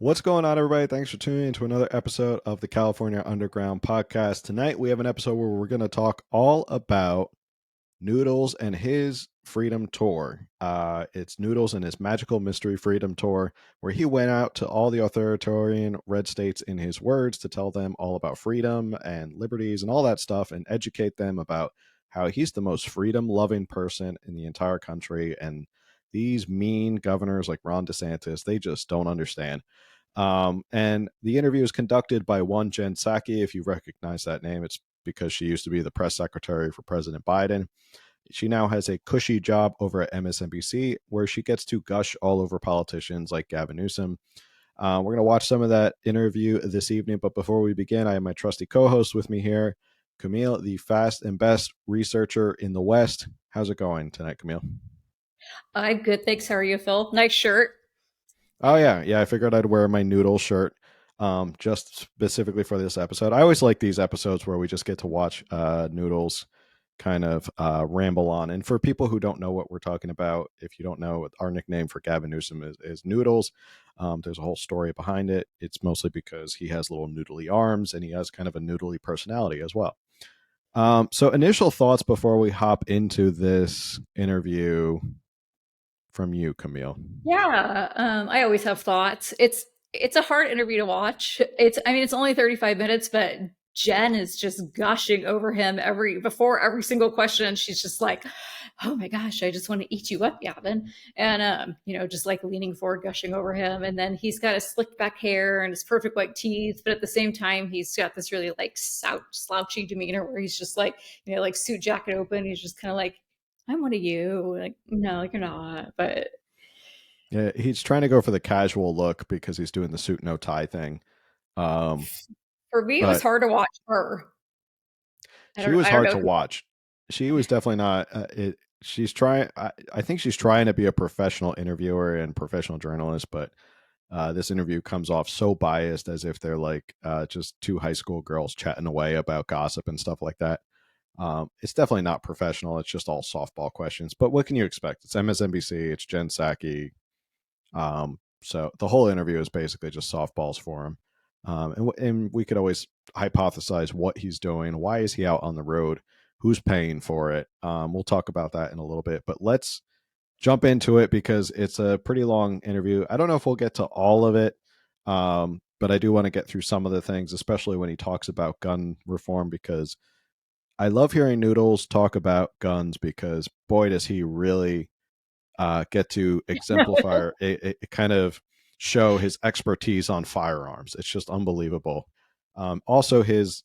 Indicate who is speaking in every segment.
Speaker 1: What's going on, everybody? Thanks for tuning in to another episode of the California Underground Podcast. Tonight, we have an episode where we're going to talk all about Noodles and his Freedom Tour. It's Noodles and his Magical Mystery Freedom Tour, where he went out to all the authoritarian red states, in his words, to tell them all about freedom and liberties and all that stuff and educate them about how he's the most freedom-loving person in the entire country. And these mean governors like Ron DeSantis, they just don't understand. And the interview is conducted by one Jen Psaki. If you recognize that name, it's because she used to be the press secretary for President Biden. She now has a cushy job over at MSNBC where she gets to gush all over politicians like Gavin Newsom. We're going to watch some of that interview this evening. But before we begin, I have my trusty co-host with me here, Camille, the fast and best researcher in the West. How's it going tonight, Camille?
Speaker 2: I'm good, thanks. How are you, Phil? Nice shirt.
Speaker 1: Oh yeah. I figured I'd wear my Noodle shirt, just specifically for this episode. I always like these episodes where we just get to watch Noodles kind of ramble on. And for people who don't know what we're talking about, if you don't know, our nickname for Gavin Newsom is Noodles. There's a whole story behind it. It's mostly because he has little noodly arms and he has kind of a noodly personality as well. So initial thoughts before we hop into this interview from you, Camille.
Speaker 2: Yeah, I always have thoughts. It's a hard interview to watch. It's only 35 minutes, but Jen is just gushing over him before every single question. She's just like, "Oh my gosh, I just want to eat you up, Gavin," and just like leaning forward, gushing over him. And then he's got his slicked back hair and his perfect white teeth, but at the same time, he's got this really like slouchy demeanor where he's just like, like suit jacket open. He's just kind of like, I'm one of you. Like, no, like you're not. But
Speaker 1: Yeah, he's trying to go for the casual look because he's doing the suit no tie thing. Um,
Speaker 2: for me, it was
Speaker 1: but
Speaker 2: hard to watch her.
Speaker 1: she was
Speaker 2: I don't
Speaker 1: hard
Speaker 2: know
Speaker 1: to
Speaker 2: who.
Speaker 1: watch. She was definitely not. She's trying. I think she's trying to be a professional interviewer and professional journalist, but this interview comes off so biased, as if they're like just two high school girls chatting away about gossip and stuff like that. It's definitely not professional. It's just all softball questions. But what can you expect? It's MSNBC. It's Jen Psaki. So the whole interview is basically just softballs for him. And we could always hypothesize what he's doing. Why is he out on the road? Who's paying for it? We'll talk about that in a little bit. But let's jump into it because it's a pretty long interview. I don't know if we'll get to all of it, but I do want to get through some of the things, especially when he talks about gun reform, because I love hearing Noodles talk about guns because, boy, does he really get to exemplify it kind of show his expertise on firearms. It's just unbelievable. Also, his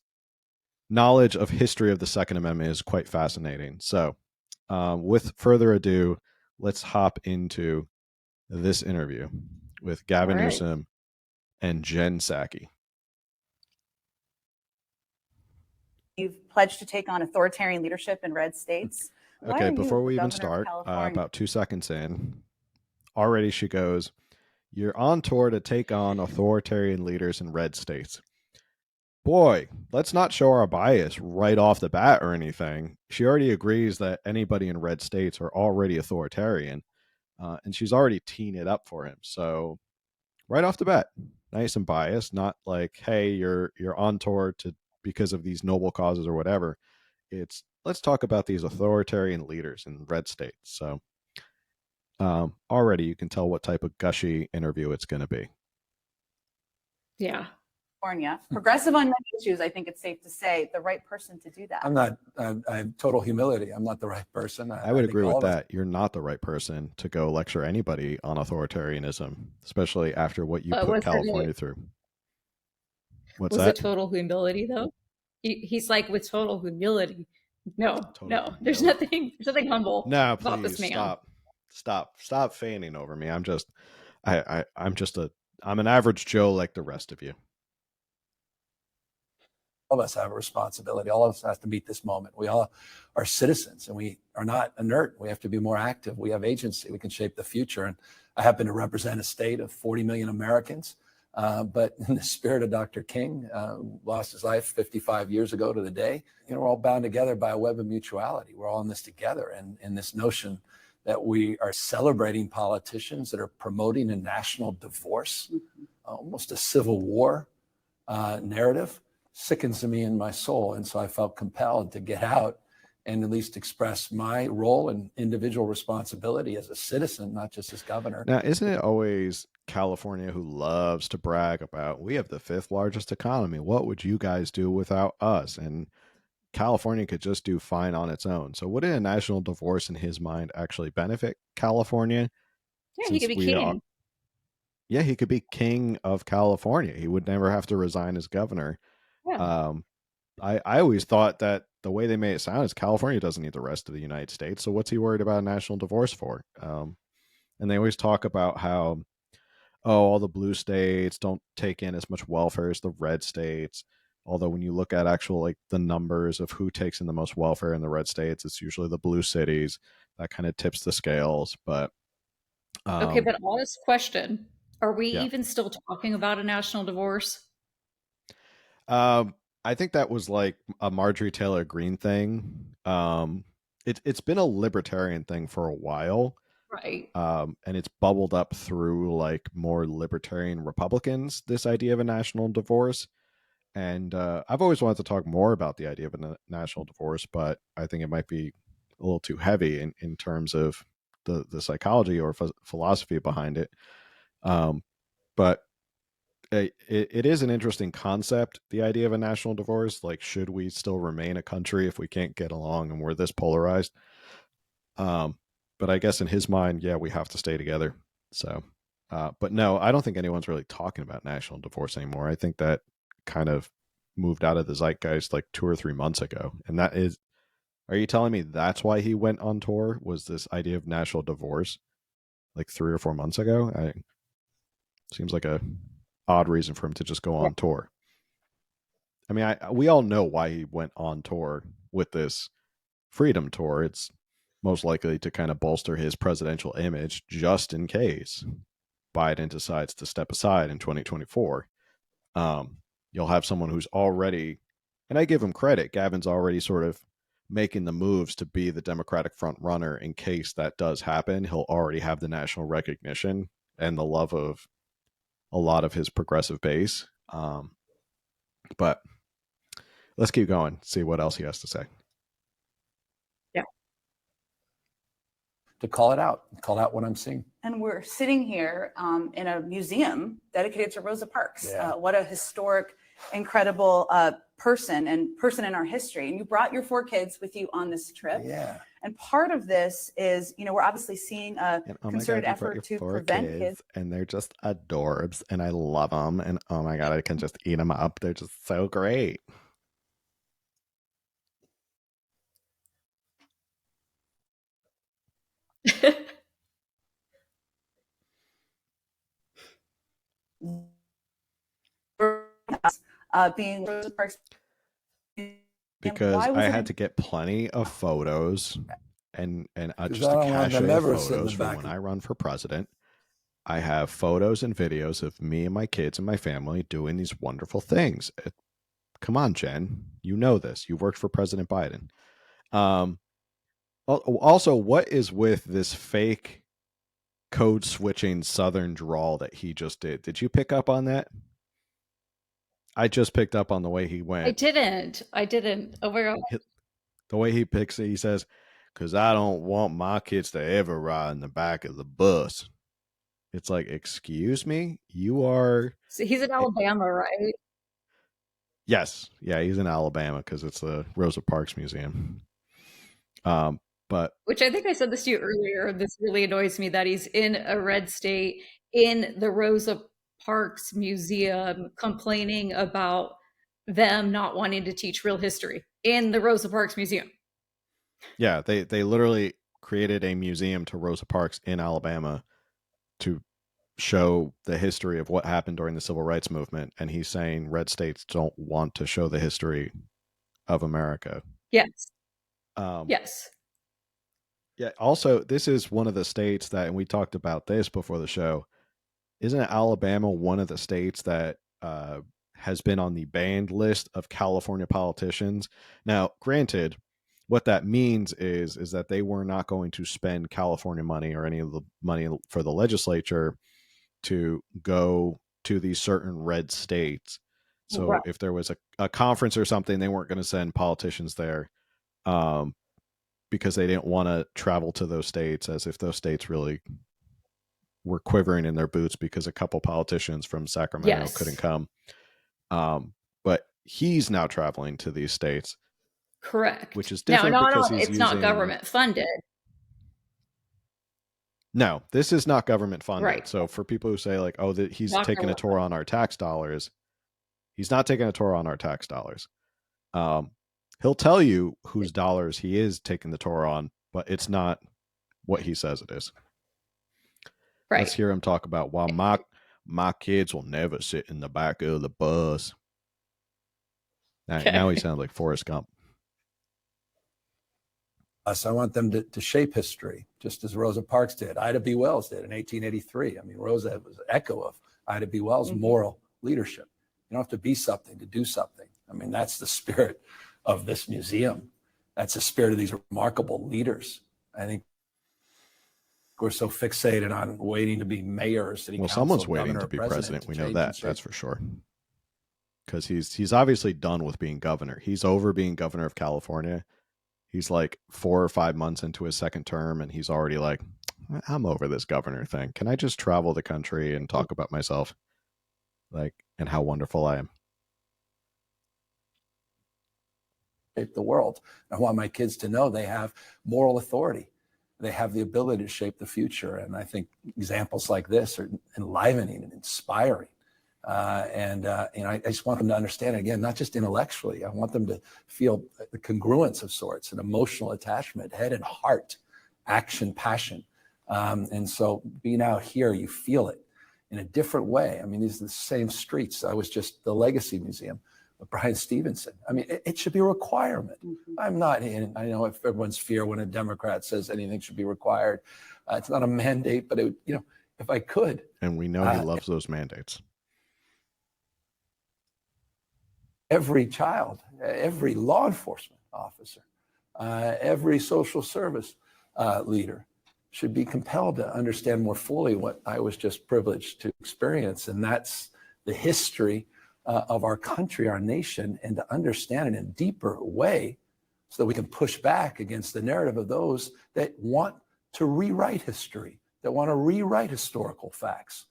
Speaker 1: knowledge of history of the Second Amendment is quite fascinating. So, with further ado, let's hop into this interview with
Speaker 2: All
Speaker 1: Gavin
Speaker 2: right.
Speaker 1: Newsom and Jen Psaki.
Speaker 3: You've pledged to take on authoritarian leadership in red states. Why
Speaker 1: Okay,
Speaker 3: are you
Speaker 1: before
Speaker 3: the
Speaker 1: we even
Speaker 3: governor of
Speaker 1: start,
Speaker 3: California?
Speaker 1: about 2 seconds in, already she goes, "You're on tour to take on authoritarian leaders in red states." Boy, let's not show our bias right off the bat or anything. She already agrees that anybody in red states are already authoritarian, and she's already teeing it up for him. So right off the bat, nice and biased, not like, hey, you're on tour to because of these noble causes or whatever. It's let's talk about these authoritarian leaders in red states. So already you can tell what type of gushy interview it's going to be.
Speaker 2: Yeah.
Speaker 3: California. Progressive on many issues, I think it's safe to say, the right person to do that.
Speaker 4: I'm not, I have total humility. I'm not the right person.
Speaker 1: I would
Speaker 4: think
Speaker 1: agree
Speaker 4: all
Speaker 1: with
Speaker 4: of us-
Speaker 1: that. You're not the right person to go lecture anybody on authoritarianism, especially after what you put
Speaker 2: What's her name?
Speaker 1: California through. What's
Speaker 2: Was
Speaker 1: that?
Speaker 2: it total humility though? He's like, with total humility. No,
Speaker 1: Total
Speaker 2: no. There's
Speaker 1: humility.
Speaker 2: nothing humble
Speaker 1: No,
Speaker 2: about this
Speaker 1: please
Speaker 2: man.
Speaker 1: stop fanning over me. I'm an average Joe like the rest of you.
Speaker 4: all of us have a responsibility. All of us have to meet this moment. We all are citizens and we are not inert. We have to be more active. We have agency. We can shape the future. And I happen to represent a state of 40 million Americans. But in the spirit of Dr. King, lost his life 55 years ago to the day, we're all bound together by a web of mutuality. We're all in this together. And this notion that we are celebrating politicians that are promoting a national divorce, almost a civil war narrative, sickens me in my soul. And so I felt compelled to get out and at least express my role and individual responsibility as a citizen, not just as governor.
Speaker 1: Now, isn't it always California who loves to brag about, we have the fifth largest economy? What would you guys do without us? And California could just do fine on its own. So would a national divorce in his mind actually benefit California?
Speaker 2: Yeah, he could
Speaker 1: Since
Speaker 2: be
Speaker 1: we are,
Speaker 2: king.
Speaker 1: yeah, he could be king of California. He would never have to resign as governor.
Speaker 2: Yeah.
Speaker 1: I always thought that the way they made it sound is California doesn't need the rest of the United States. So what's he worried about a national divorce for? And they always talk about how, oh, all the blue states don't take in as much welfare as the red states. Although when you look at actual like the numbers of who takes in the most welfare in the red states, it's usually the blue cities. That kind of tips the scales. But
Speaker 2: Okay,
Speaker 1: um,
Speaker 2: but honest question. Are we
Speaker 1: yeah,
Speaker 2: even still talking about a national divorce?
Speaker 1: um, I think that was like a Marjorie Taylor Greene thing. It's been a libertarian thing for a while.
Speaker 2: Right.
Speaker 1: And it's bubbled up through like more libertarian Republicans, this idea of a national divorce. And I've always wanted to talk more about the idea of a national divorce, but I think it might be a little too heavy in terms of the psychology or philosophy behind it. But it is an interesting concept, the idea of a national divorce. Like, should we still remain a country if we can't get along and we're this polarized? Um, but I guess in his mind, yeah, we have to stay together. So, but no, I don't think anyone's really talking about national divorce anymore. I think that kind of moved out of the zeitgeist like 2 or 3 months ago. And that is, are you telling me that's why he went on tour? Was this idea of national divorce like 3 or 4 months ago? Seems like a odd reason for him to just go
Speaker 2: Yeah.
Speaker 1: on tour. I mean, we all know why he went on tour with this Freedom Tour. It's most likely to kind of bolster his presidential image just in case Biden decides to step aside in 2024. You'll have someone who's already, and I give him credit, Gavin's already sort of making the moves to be the Democratic front runner in case that does happen. He'll already have the national recognition and the love of a lot of his progressive base. But let's keep going, see what else he has to say.
Speaker 2: Yeah.
Speaker 4: To call out what I'm seeing.
Speaker 3: And we're sitting here in a museum dedicated to Rosa Parks.
Speaker 4: Yeah.
Speaker 3: What a historic, incredible person in our history. And you brought your 4 kids with you on this trip.
Speaker 4: Yeah.
Speaker 3: And part of this is, we're obviously seeing a concerted effort to prevent kids.
Speaker 1: And they're just adorbs, and I love them. And oh my God, I can just eat them up. They're just so great.
Speaker 3: Being Rosa Parks.
Speaker 1: Because I had to get plenty of photos and just a cache of photos from when I run for president. I have photos and videos of me and my kids and my family doing these wonderful things. Come on, Jen. You know this. You worked for President Biden. Also, what is with this fake code switching Southern drawl that he just did? Did you pick up on that? I just picked up on the way he went.
Speaker 2: I didn't. Oh my God.
Speaker 1: The way he picks it, he says, because I don't want my kids to ever ride in the back of the bus. It's like, excuse me? You are...
Speaker 2: So he's in Alabama, right?
Speaker 1: Yes. Yeah, he's in Alabama because it's the Rosa Parks Museum. But
Speaker 2: Which I think I said this to you earlier. This really annoys me that he's in a red state in the Rosa Parks Museum complaining about them not wanting to teach real history in the Rosa Parks Museum.
Speaker 1: yeah, they literally created a museum to Rosa Parks in Alabama to show the history of what happened during the civil rights movement. And he's saying red states don't want to show the history of America.
Speaker 2: Yes.
Speaker 1: Yes. Yeah. Also, this is one of the states that, and we talked about this before the show, isn't Alabama one of the states that has been on the banned list of California politicians? Now, granted, what that means is that they were not going to spend California money or any of the money for the legislature to go to these certain red states. So
Speaker 2: Right.
Speaker 1: if there was a conference or something, they weren't going to send politicians there, because they didn't want to travel to those states, as if those states really were quivering in their boots because a couple politicians from Sacramento couldn't come. But he's now traveling to these states.
Speaker 2: Correct.
Speaker 1: Which is
Speaker 2: Now,
Speaker 1: different because he's
Speaker 2: it's not
Speaker 1: using.
Speaker 2: government funded.
Speaker 1: No, this is not government funded.
Speaker 2: Right.
Speaker 1: So for people who say like, oh, that he's
Speaker 2: Not
Speaker 1: taking a
Speaker 2: government
Speaker 1: tour on our tax dollars, he's not taking a tour on our tax dollars. He'll tell you whose dollars he is taking the tour on, but it's not what he says it is.
Speaker 2: Right.
Speaker 1: Let's hear him talk about why my kids will never sit in the back of the bus. Now he sounds like Forrest Gump.
Speaker 4: So I want them to shape history, just as Rosa Parks did. Ida B. Wells did in 1883. I mean, Rosa was an echo of Ida B. Wells' moral leadership. You don't have to be something to do something. I mean, that's the spirit of this museum. That's the spirit of these remarkable leaders. I think we're so fixated on waiting to be mayor or city council.
Speaker 1: Someone's waiting to be president. We know that. That's for sure. Because he's obviously done with being governor. He's over being governor of California. He's like 4 or 5 months into his second term, and he's already like, I'm over this governor thing. Can I just travel the country and talk about myself, like, and how wonderful I am?
Speaker 4: Shape the world. I want my kids to know they have moral authority. They have the ability to shape the future. And I think examples like this are enlivening and inspiring. I just want them to understand it, again, not just intellectually. I want them to feel the congruence of sorts, an emotional attachment, head and heart, action, passion. And so being out here, you feel it in a different way. I mean, these are the same streets. I was just the Legacy Museum with Brian Stevenson. I mean, it should be a requirement. I'm not in, I know if everyone's fear when a Democrat says anything should be required. It's not a mandate, but it, if I could.
Speaker 1: And we know he loves those mandates.
Speaker 4: Every child, every law enforcement officer, every social service leader should be compelled to understand more fully what I was just privileged to experience. And that's the history of our country, our nation, and to understand it in a deeper way so that we can push back against the narrative of those that want to rewrite history, that want to rewrite historical facts,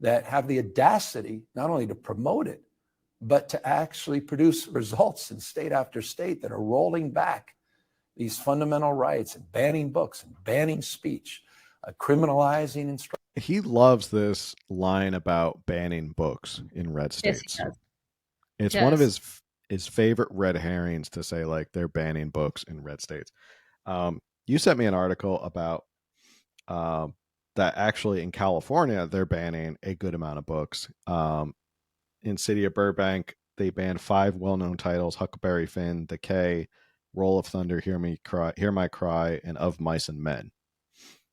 Speaker 4: that have the audacity not only to promote it, but to actually produce results in state after state that are rolling back these fundamental rights and banning books and banning speech, criminalizing instruction.
Speaker 1: He loves this line about banning books in red states.
Speaker 2: Yes,
Speaker 1: it's one of his favorite red herrings to say like they're banning books in red states. You sent me an article about that actually in California they're banning a good amount of books. In city of Burbank, they banned 5 well-known titles: Huckleberry Finn, The K, Roll of Thunder, Hear My Cry, and Of Mice and Men.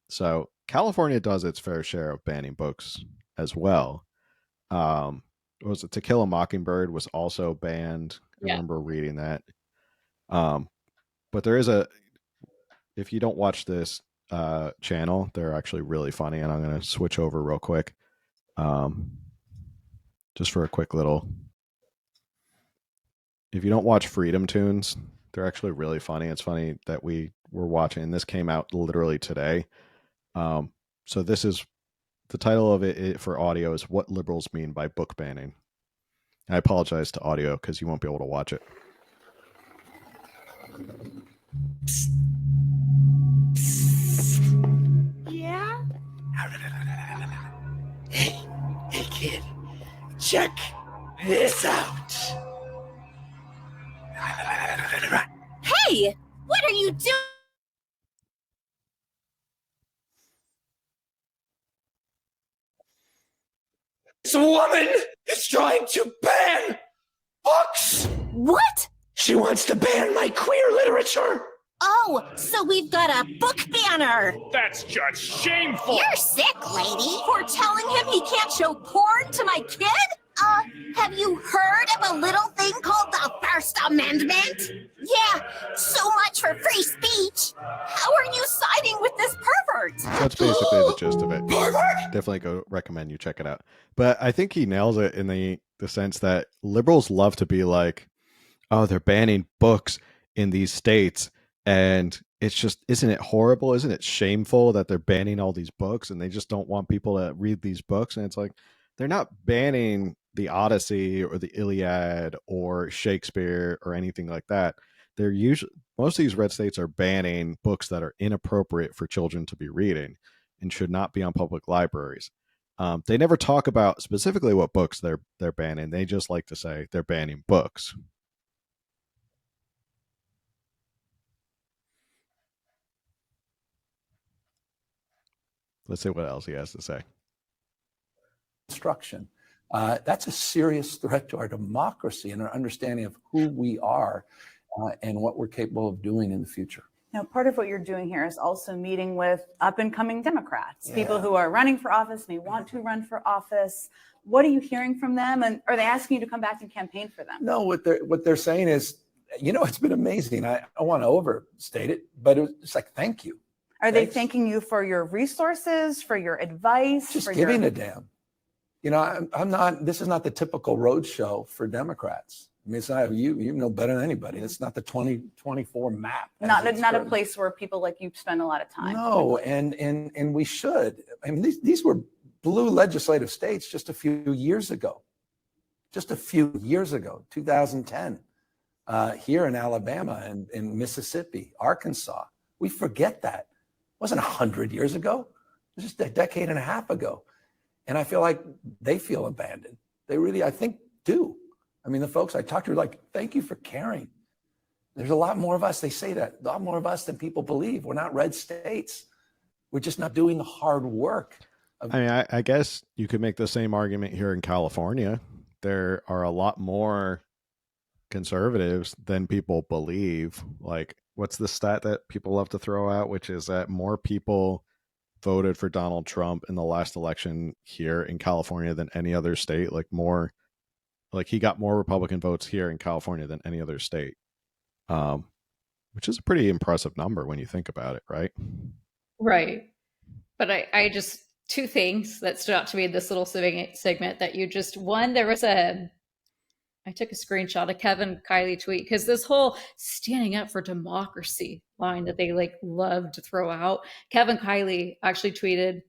Speaker 1: So California does its fair share of banning books as well. Was it To Kill a Mockingbird was also banned? I remember reading that. But there is if you don't watch this channel, they're actually really funny, and I'm going to switch over real quick. Just for a quick little, if you don't watch Freedom Tunes, they're actually really funny. It's funny that we were watching, and this came out literally today. So this is the title of it for audio is What Liberals Mean by Book Banning. I apologize to audio because you won't be able to watch it.
Speaker 5: Yeah? Hey kid. Check this out.
Speaker 6: Hey, what are you doing?
Speaker 5: This woman is trying to ban books.
Speaker 6: What?
Speaker 5: She wants to ban my queer literature.
Speaker 6: Oh, so we've got a book banner.
Speaker 7: That's just shameful.
Speaker 6: You're sick, lady, for telling him he can't show porn to my kid? Have you heard of a little thing called the First Amendment? Yeah, so much for free speech. How are you siding with this pervert?
Speaker 1: That's basically the gist of it. Definitely recommend you check it out. But I think he nails it in the sense that liberals love to be like, oh, they're banning books in these states, and it's just, isn't it horrible? Isn't it shameful that they're banning all these books and they just don't want people to read these books? And it's like, they're not banning the Odyssey or the Iliad or Shakespeare or anything like that. They're usually, most of these red states are banning books that are inappropriate for children to be reading and should not be on public libraries. They never talk about specifically what books they're banning. They just like to say they're banning books. Let's see what else he has to say.
Speaker 4: Instruction. That's a serious threat to our democracy and our understanding of who we are and what we're capable of doing in the future.
Speaker 3: Now, part of what you're doing here is also meeting with up and coming Democrats, people who are running for office, may want to run for office. What are you hearing from them? And are they asking you to come back and campaign for them?
Speaker 4: No, what they're saying is, it's been amazing. I don't want to overstate it, but it's like, thank you.
Speaker 3: Are they thanking you for your resources, for your advice?
Speaker 4: Just
Speaker 3: for
Speaker 4: giving a damn. I'm not, this is not the typical roadshow for Democrats. I mean, it's not, you know better than anybody. It's not the 2024 map.
Speaker 3: Not a place where people like you spend a lot of time.
Speaker 4: No, and we should. I mean, these were blue legislative states just a few years ago. 2010, here in Alabama and in Mississippi, Arkansas. We forget that. It wasn't 100 years ago. It was just a decade and a half ago. And I feel like they feel abandoned. They really, I think, do. I mean, the folks I talked to are like, thank you for caring. There's a lot more of us. They say that, a lot more of us than people believe. We're not red states. We're just not doing the hard work.
Speaker 1: I mean, I guess you could make the same argument here in California. There are a lot more conservatives than people believe. Like, what's the stat that people love to throw out, which is that more people voted for Donald Trump in the last election here in California than any other state. Like he got more Republican votes here in California than any other state, which is a pretty impressive number when you think about it, right?
Speaker 2: Right. But I just, two things that stood out to me in this little segment that you just, one, I took a screenshot of Kevin Kiley tweet because this whole standing up for democracy line that they love to throw out. Kevin Kiley actually tweeted,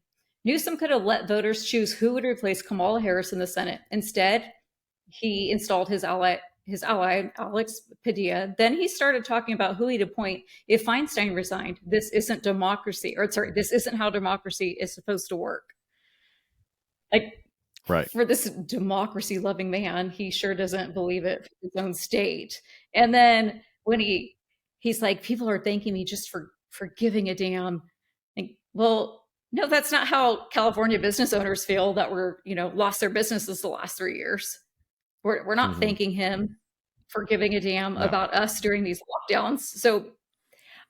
Speaker 2: Newsom could have let voters choose who would replace Kamala Harris in the Senate. Instead, he installed his ally Alex Padilla. Then he started talking about who he'd appoint if Feinstein resigned. This isn't democracy, this isn't how democracy is supposed to work.
Speaker 1: Right.
Speaker 2: For this democracy loving man, he sure doesn't believe it for his own state. And then when he's like, people are thanking me just for giving a damn. Well, no, that's not how California business owners feel that were, lost their businesses the last 3 years. We're not thanking him for giving a damn about us during these lockdowns. So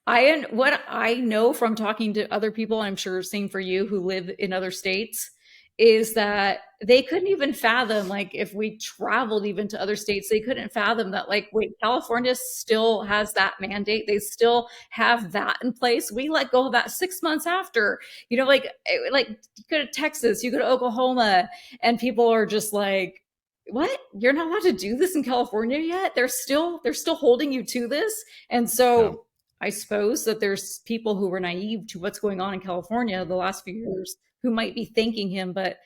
Speaker 2: what I know from talking to other people, I'm sure same for you who live in other states, is that they couldn't even fathom, if we traveled even to other states, they couldn't fathom that, wait, California still has that mandate. They still have that in place. We let go of that 6 months after, you go to Texas, you go to Oklahoma, and people are just like, what? You're not allowed to do this in California yet? They're still holding you to this. And so I suppose that there's people who were naive to what's going on in California the last few years who might be thanking him, but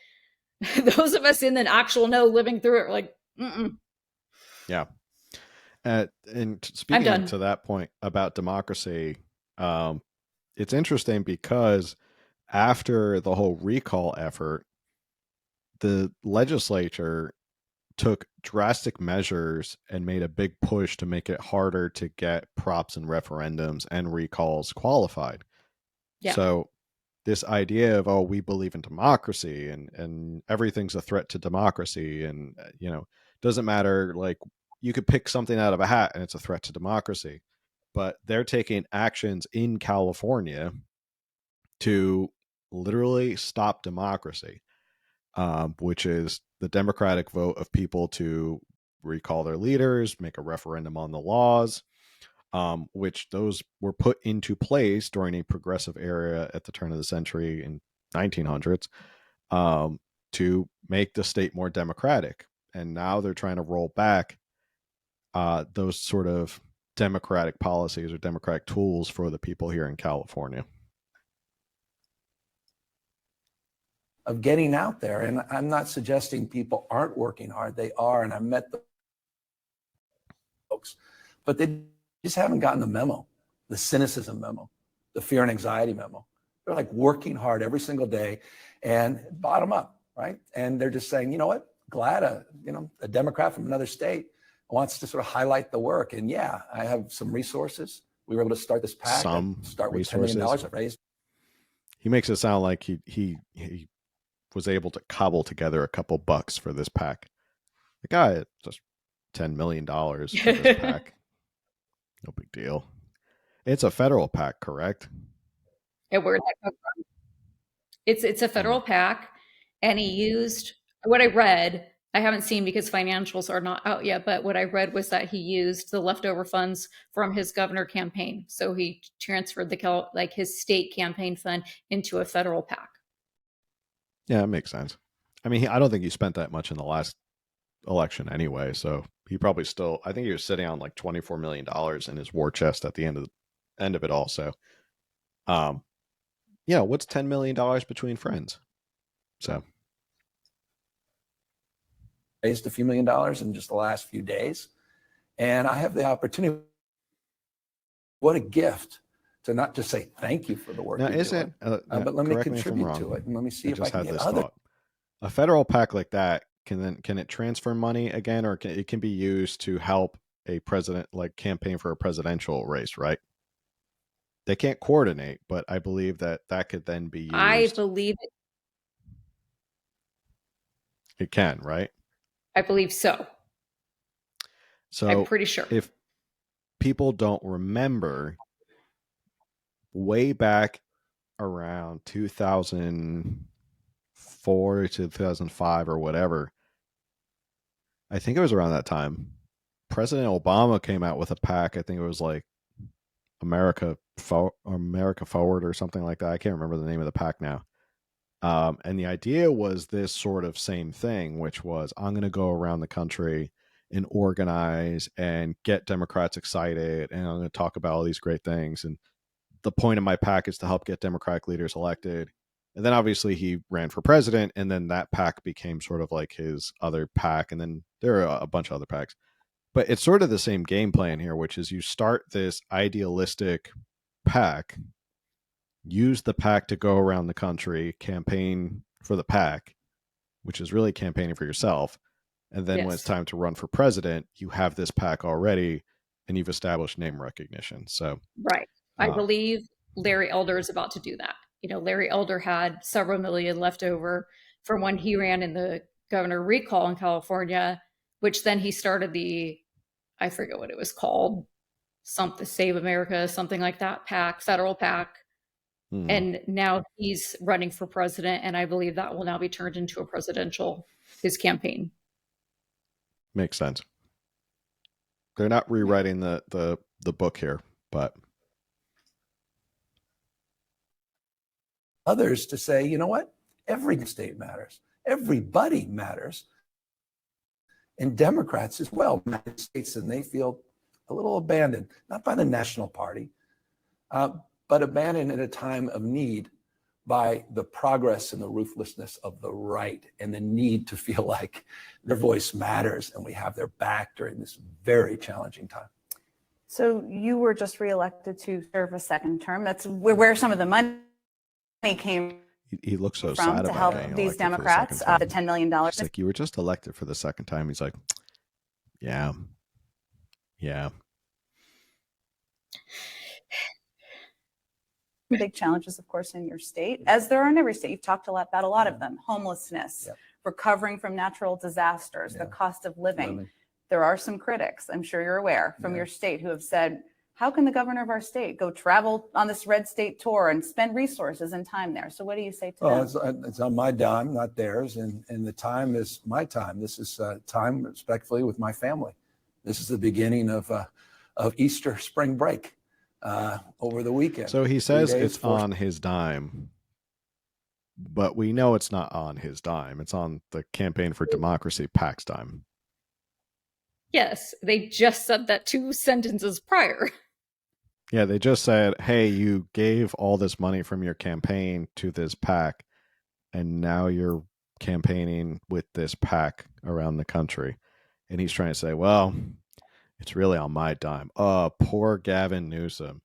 Speaker 2: those of us in the actual know living through it are like, mm-mm.
Speaker 1: Yeah. And speaking to that point about democracy, it's interesting because after the whole recall effort, the legislature took drastic measures and made a big push to make it harder to get props and referendums and recalls qualified. Yeah. So this idea of, we believe in democracy and everything's a threat to democracy, and doesn't matter, you could pick something out of a hat and it's a threat to democracy. But they're taking actions in California to literally stop democracy, which is the democratic vote of people to recall their leaders, make a referendum on the laws, which those were put into place during a progressive era at the turn of the century in 1900s, to make the state more democratic. And now they're trying to roll back those sort of democratic policies or democratic tools for the people here in California.
Speaker 4: Of getting out there. And I'm not suggesting people aren't working hard. They are. And I've met the folks, but they just haven't gotten the memo, the cynicism memo, the fear and anxiety memo. They're like working hard every single day and bottom up, right? And they're just saying, you know what, glad a Democrat from another state wants to sort of highlight the work. And yeah, I have some resources. We were able to start this PAC. Start with $10 million. I raised.
Speaker 1: He makes it sound like he was able to cobble together a couple bucks for this PAC. The guy just $10 million for this PAC. No big deal. It's a federal PAC, correct?
Speaker 2: And where did that come from? It's a federal PAC, and he used what I read. I haven't seen because financials are not out yet, but what I read was that he used the leftover funds from his governor campaign. So he transferred his state campaign fund into a federal PAC.
Speaker 1: Yeah, it makes sense. I mean, I don't think he spent that much in the last election anyway, so he probably still, I think he was sitting on like $24 million in his war chest at the end of it all. So, yeah, what's $10 million between friends? So
Speaker 4: raised a few $1 million in just the last few days. And I have the opportunity, what a gift, to not just say thank you for the work.
Speaker 1: Now, isn't
Speaker 4: but let me contribute to it, and let me see if I can get other.
Speaker 1: A federal PAC like that can it transfer money again, or it can be used to help a president, like campaign for a presidential race, right? They can't coordinate, but I believe that could then be used.
Speaker 2: I believe it.
Speaker 1: It can, right?
Speaker 2: I believe so.
Speaker 1: So
Speaker 2: I'm pretty sure.
Speaker 1: If people don't remember, way back around 2004 to 2005 or whatever, I think it was around that time, President Obama came out with a PAC. I think it was like America Forward or something like that. I can't remember the name of the PAC now. And the idea was this sort of same thing, which was, I'm going to go around the country and organize and get Democrats excited, and I'm going to talk about all these great things. And the point of my PAC is to help get Democratic leaders elected. And then obviously he ran for president, and then that PAC became sort of like his other PAC. And then there are a bunch of other PACs. But it's sort of the same game plan here, which is you start this idealistic PAC, use the PAC to go around the country, campaign for the PAC, which is really campaigning for yourself. And then when it's time to run for president, you have this PAC already, and you've established name recognition. So,
Speaker 2: right. I believe Larry Elder is about to do that. You know, Larry Elder had several million left over from when he ran in the governor recall in California, which then he started I forget what it was called, something Save America, something like that PAC, federal PAC. And now he's running for president, and I believe that will now be turned into a his campaign.
Speaker 1: Makes sense. They're not rewriting the book here, but
Speaker 4: others to say, you know what? Every state matters. Everybody matters. And Democrats as well, United States, and they feel a little abandoned, not by the National Party, but abandoned at a time of need by the progress and the ruthlessness of the right, and the need to feel like their voice matters and we have their back during this very challenging time.
Speaker 3: So you were just reelected to serve a second term. That's where some of the money came
Speaker 1: he looks so
Speaker 3: from
Speaker 1: sad
Speaker 3: to
Speaker 1: about
Speaker 3: help these Democrats. The $10 million.
Speaker 1: It's like, you were just elected for the second time. He's like, yeah.
Speaker 3: Big challenges, of course, in your state, as there are in every state. You've talked a lot about a lot of them: homelessness, recovering from natural disasters, the cost of living. There are some critics, I'm sure you're aware, from your state who have said, How can the governor of our state go travel on this red state tour and spend resources and time there? So what do you say to them?
Speaker 4: It's on my dime, not theirs. And the time is my time. This is time, respectfully, with my family. This is the beginning of Easter spring break over the weekend.
Speaker 1: So he says it's on his dime, but we know it's not on his dime. It's on the Campaign for Democracy PAC's dime.
Speaker 2: Yes, they just said that 2 sentences prior.
Speaker 1: Yeah, they just said, hey, you gave all this money from your campaign to this PAC, and now you're campaigning with this PAC around the country. And he's trying to say, well, it's really on my dime. Poor Gavin Newsom,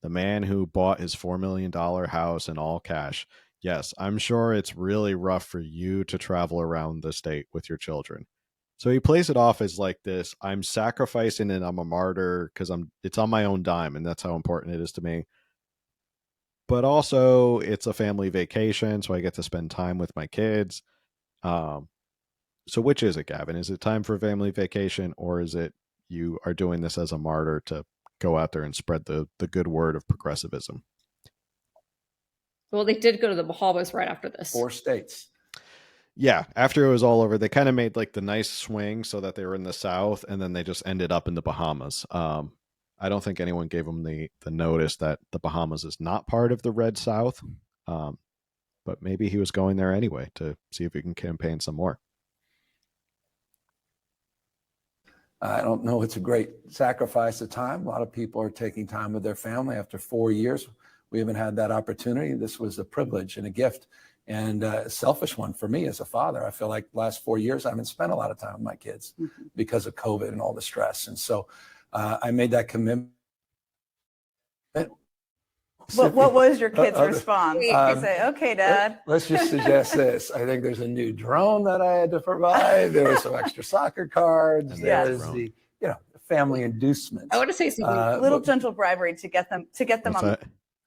Speaker 1: the man who bought his $4 million house in all cash. Yes, I'm sure it's really rough for you to travel around the state with your children. So he plays it off as like this, I'm sacrificing and I'm a martyr because it's on my own dime, and that's how important it is to me. But also it's a family vacation, so I get to spend time with my kids. So which is it, Gavin? Is it time for a family vacation, or is it you are doing this as a martyr to go out there and spread the good word of progressivism?
Speaker 2: Well, they did go to the Bahamas right after this.
Speaker 4: 4 states.
Speaker 1: Yeah, after it was all over, they kind of made like the nice swing so that they were in the South, and then they just ended up in the Bahamas. I don't think anyone gave them the notice that the Bahamas is not part of the Red South, but maybe he was going there anyway to see if he can campaign some more.
Speaker 4: I don't know. It's a great sacrifice of time. A lot of people are taking time with their family after 4 years. We haven't had that opportunity. This was a privilege and a gift, and a selfish one for me as a father. I feel like the last 4 years, I haven't spent a lot of time with my kids because of COVID and all the stress. And so I made that commitment.
Speaker 3: What was your kid's response? They say, okay, Dad.
Speaker 4: Let's just suggest this. I think there's a new drone that I had to provide. There were some extra soccer cards. There was the family inducements.
Speaker 2: I want to say something.
Speaker 3: Little gentle bribery to get them on.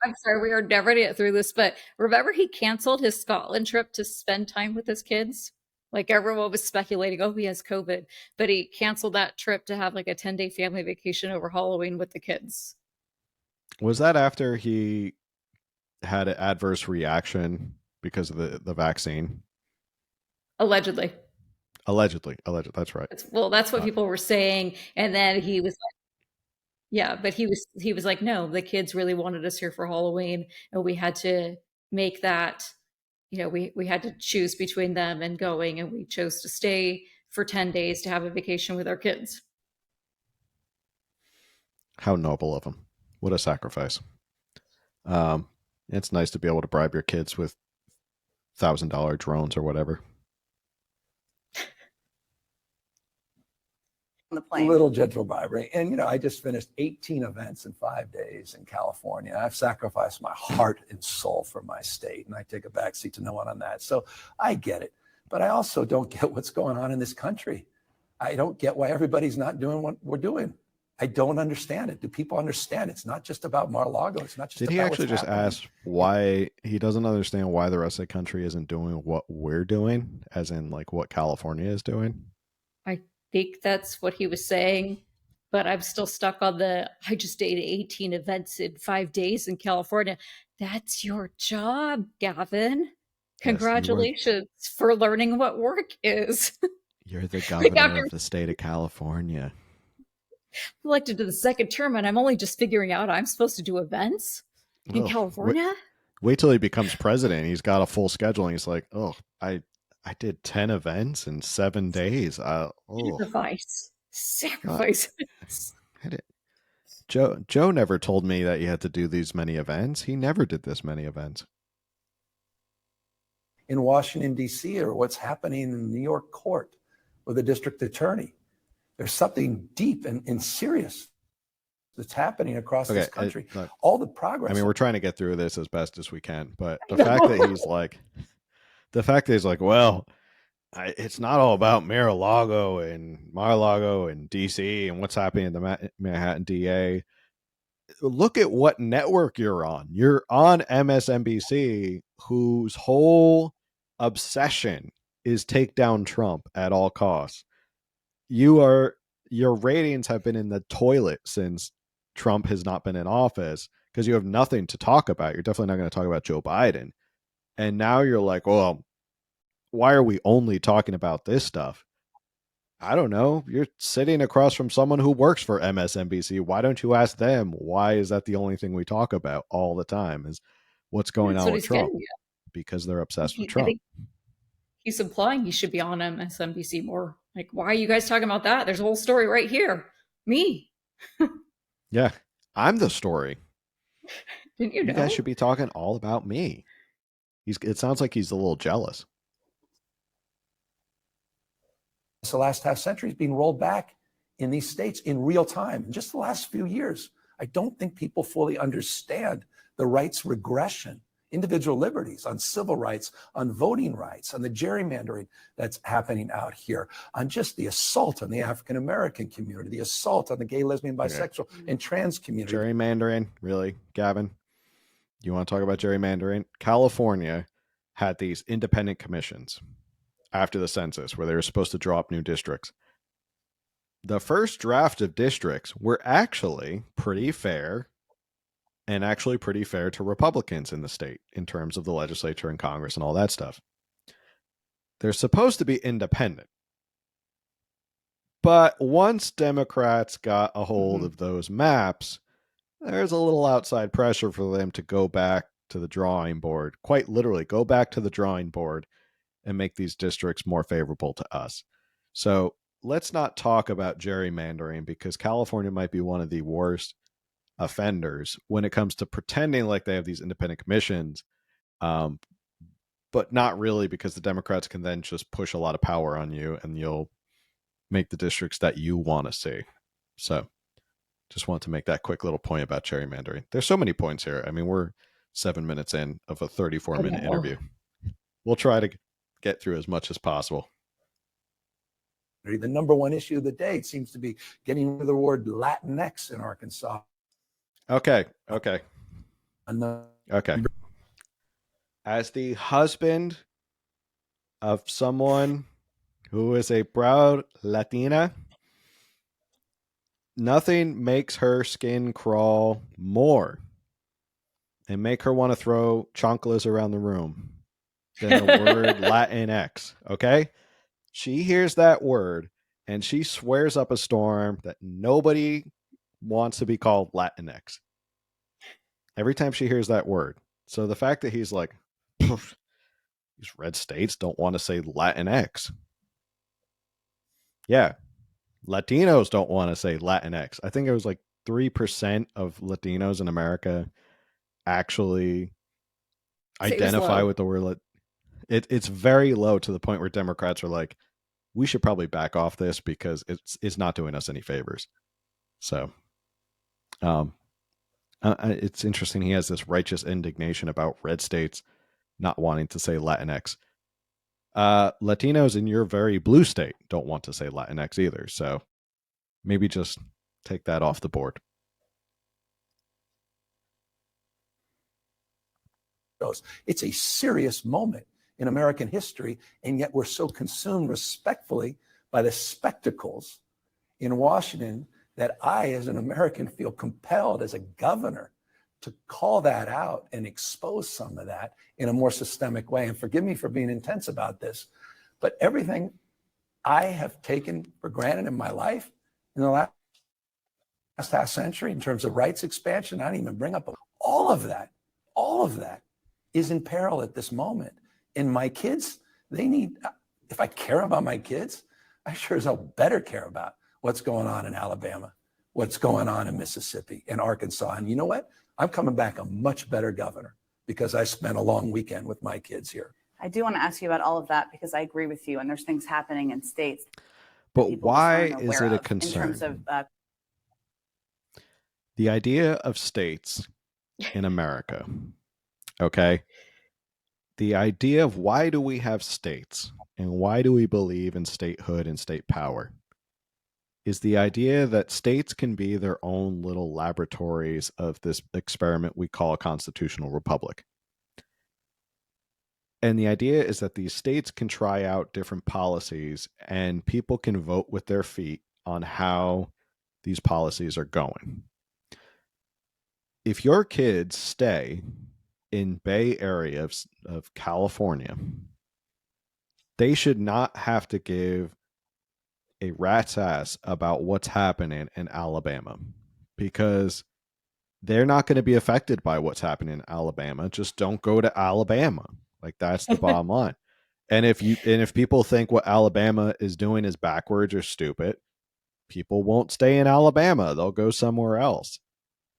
Speaker 2: I'm sorry, we are never to get through this, but remember he canceled his Scotland trip to spend time with his kids? Like everyone was speculating, oh, he has COVID, but he canceled that trip to have like a 10-day family vacation over Halloween with the kids.
Speaker 1: Was that after he had an adverse reaction because of the vaccine?
Speaker 2: Allegedly.
Speaker 1: That's right.
Speaker 2: That's what people were saying. And then he was like, yeah, but he was like, no, the kids really wanted us here for Halloween, and we had to make that, we had to choose between them and going, and we chose to stay for 10 days to have a vacation with our kids.
Speaker 1: How noble of him. What a sacrifice. It's nice to be able to bribe your kids with $1,000 drones or whatever.
Speaker 3: The plane.
Speaker 4: A little gentle bribery. And, I just finished 18 events in 5 days in California. I've sacrificed my heart and soul for my state, and I take a backseat to no one on that. So I get it. But I also don't get what's going on in this country. I don't get why everybody's not doing what we're doing. I don't understand it. Do people understand? It's not just about Mar-a-Lago. It's not just
Speaker 1: Did he actually just ask why he doesn't understand why the rest of the country isn't doing what we're doing, as in like what California is doing?
Speaker 2: I think that's what he was saying, but I'm still stuck on I just did 18 events in 5 days in California. That's your job, Gavin. Congratulations for learning what work is.
Speaker 1: You're the governor of the state of California.
Speaker 2: Elected to the second term, and I'm only just figuring out I'm supposed to do events in California.
Speaker 1: Wait till he becomes president. He's got a full schedule, and he's like, oh, I did 10 events in 7 days.
Speaker 2: Sacrifice.
Speaker 1: Joe never told me that you had to do these many events. He never did this many events.
Speaker 4: In Washington, D.C., or what's happening in New York court with the district attorney. There's something deep and serious that's happening across this country. All the progress.
Speaker 1: I mean, we're trying to get through this as best as we can, but the fact that he's like, well, it's not all about Mar-a-Lago and DC and what's happening in the Manhattan DA. Look at what network you're on. You're on MSNBC, whose whole obsession is take down Trump at all costs. Your ratings have been in the toilet since Trump has not been in office because you have nothing to talk about. You're definitely not going to talk about Joe Biden. And now you're like, well, why are we only talking about this stuff? I don't know. You're sitting across from someone who works for MSNBC. Why don't you ask them? Why is that the only thing we talk about all the time is what's going
Speaker 2: That's
Speaker 1: on
Speaker 2: what
Speaker 1: with
Speaker 2: he's
Speaker 1: Trump?
Speaker 2: getting
Speaker 1: Because they're
Speaker 2: at.
Speaker 1: obsessed with
Speaker 2: I
Speaker 1: Trump.
Speaker 2: think he's implying he should be on MSNBC more. Like, why are you guys talking about that? There's a whole story right here. Me.
Speaker 1: Yeah. I'm the story.
Speaker 2: Didn't you
Speaker 1: You guys
Speaker 2: know?
Speaker 1: should be talking all about me. It sounds like he's a little jealous.
Speaker 4: The last half century is being rolled back in these states in real time. In just the last few years, I don't think people fully understand the rights regression, individual liberties, on civil rights, on voting rights, on the gerrymandering that's happening out here, on just the assault on the African American community, the assault on the gay, lesbian, bisexual, and trans community.
Speaker 1: Gerrymandering, really, Gavin? You want to talk about gerrymandering? California had these independent commissions after the census where they were supposed to draw up new districts. The first draft of districts were actually pretty fair, and actually pretty fair to Republicans in the state in terms of the legislature and Congress and all that stuff. They're supposed to be independent. But once Democrats got a hold of those maps, there's a little outside pressure for them to go back to the drawing board, quite literally go back to the drawing board and make these districts more favorable to us. So let's not talk about gerrymandering because California might be one of the worst offenders when it comes to pretending like they have these independent commissions, but not really, because the Democrats can then just push a lot of power on you and you'll make the districts that you want to see. So just want to make that quick little point about gerrymandering. There's so many points here. I mean, we're 7 minutes in of a 34-minute interview. We'll try to get through as much as possible.
Speaker 4: The number one issue of the day seems to be getting rid of the word Latinx in Arkansas.
Speaker 1: Okay.
Speaker 4: Okay.
Speaker 1: As the husband of someone who is a proud Latina, nothing makes her skin crawl more and make her want to throw chanclas around the room than the word Latinx. Okay? She hears that word and she swears up a storm that nobody wants to be called Latinx every time she hears that word. So the fact that he's like, these red states don't want to say Latinx. Yeah. Latinos don't want to say Latinx. I think it was like 3% of Latinos in America actually identify with the word. It's very low, to the point where Democrats are like, we should probably back off this because it's not doing us any favors. So it's interesting. He has this righteous indignation about red states not wanting to say Latinx. Latinos in your very blue state don't want to say Latinx either. So maybe just take that off the board.
Speaker 4: It's a serious moment in American history, and yet we're so consumed respectfully by the spectacles in Washington that I, as an American, feel compelled as a governor to call that out and expose some of that in a more systemic way. And forgive me for being intense about this, but everything I have taken for granted in my life in the last half century in terms of rights expansion, I don't even bring up all of that is in peril at this moment. And my kids, they need, if I care about my kids, I sure as hell better care about what's going on in Alabama, what's going on in Mississippi and Arkansas. And you know what? I'm coming back a much better governor because I spent a long weekend with my kids here.
Speaker 3: I do want to ask you about all of that because I agree with you, and there's things happening in states.
Speaker 1: But why is it a concern?
Speaker 3: In terms of
Speaker 1: the idea of states in America, okay? The idea of why do we have states and why do we believe in statehood and state power is the idea that states can be their own little laboratories of this experiment we call a constitutional republic. And the idea is that these states can try out different policies and people can vote with their feet on how these policies are going. if your kids stay in Bay Area of California, they should not have to give a rat's ass about what's happening in Alabama, because they're not going to be affected by what's happening in Alabama. Just don't go to Alabama. Like, that's the bottom line. And if people think what Alabama is doing is backwards or stupid, people won't stay in Alabama. They'll go somewhere else.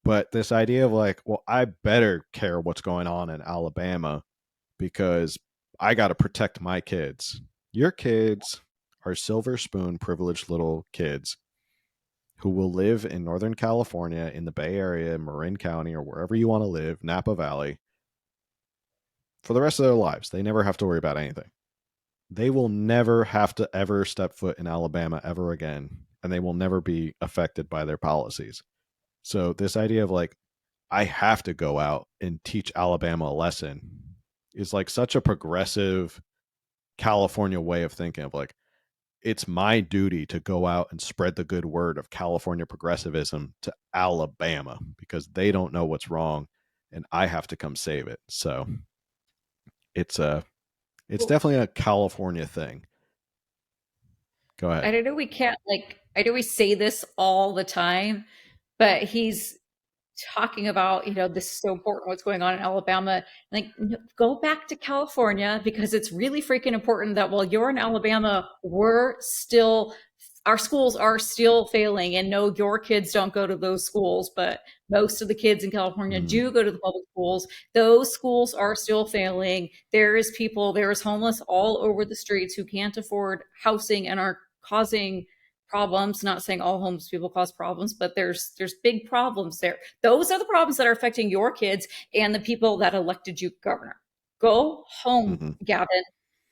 Speaker 1: But this idea of like, well, I better care what's going on in Alabama because I got to protect my kids. Your kids are silver spoon privileged little kids who will live in Northern California, in the Bay Area, Marin County, or wherever you want to live, Napa Valley, for the rest of their lives. They never have to worry about anything. They will never have to ever step foot in Alabama ever again, and they will never be affected by their policies. So this idea of like, I have to go out and teach Alabama a lesson is like such a progressive California way of thinking of like, it's my duty to go out and spread the good word of California progressivism to Alabama because they don't know what's wrong and I have to come save it. So it's definitely a California thing. Go ahead.
Speaker 2: I know we can't I know we say this all the time, but he's talking about, this is so important, what's going on in Alabama. Like, go back to California because it's really freaking important that while you're in Alabama, our schools are still failing. And no, your kids don't go to those schools, but most of the kids in California do go to the public schools. Those schools are still failing. There is homeless all over the streets who can't afford housing and are causing problems. Not saying all homeless people cause problems, but there's big problems there. Those are the problems that are affecting your kids and the people that elected you governor. Go home, Gavin,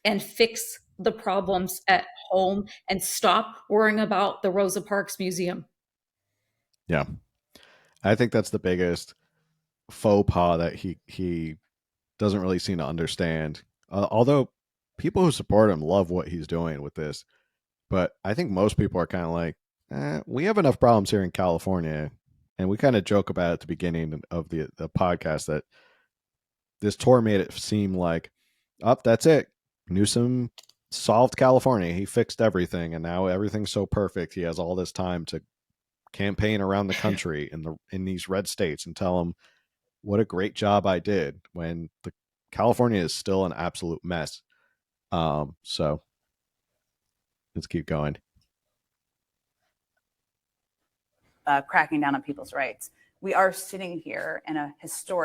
Speaker 2: and fix the problems at home and stop worrying about the Rosa Parks Museum.
Speaker 1: Yeah. I think that's the biggest faux pas that he doesn't really seem to understand. Although people who support him love what he's doing with this. But I think most people are kind of like, we have enough problems here in California. And we kind of joke about at the beginning of the podcast that this tour made it seem like, that's it. Newsom solved California. He fixed everything. And now everything's so perfect. He has all this time to campaign around the country in these red states and tell them what a great job I did when California is still an absolute mess. So let's keep going.
Speaker 3: Cracking down on people's rights. We are sitting here in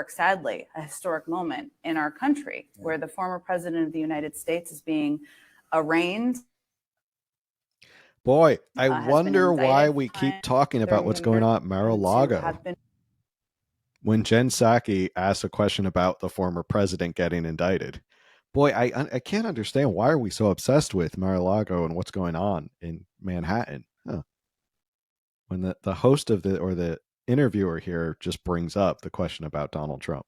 Speaker 3: sadly, a historic moment in our country where the former president of the United States is being arraigned.
Speaker 1: Boy, I wonder why we keep talking about what's going on at Mar-a-Lago. When Jen Psaki asks a question about the former president getting indicted. Boy, I can't understand, why are we so obsessed with Mar-a-Lago and what's going on in Manhattan? When the host of the interviewer here just brings up the question about Donald Trump.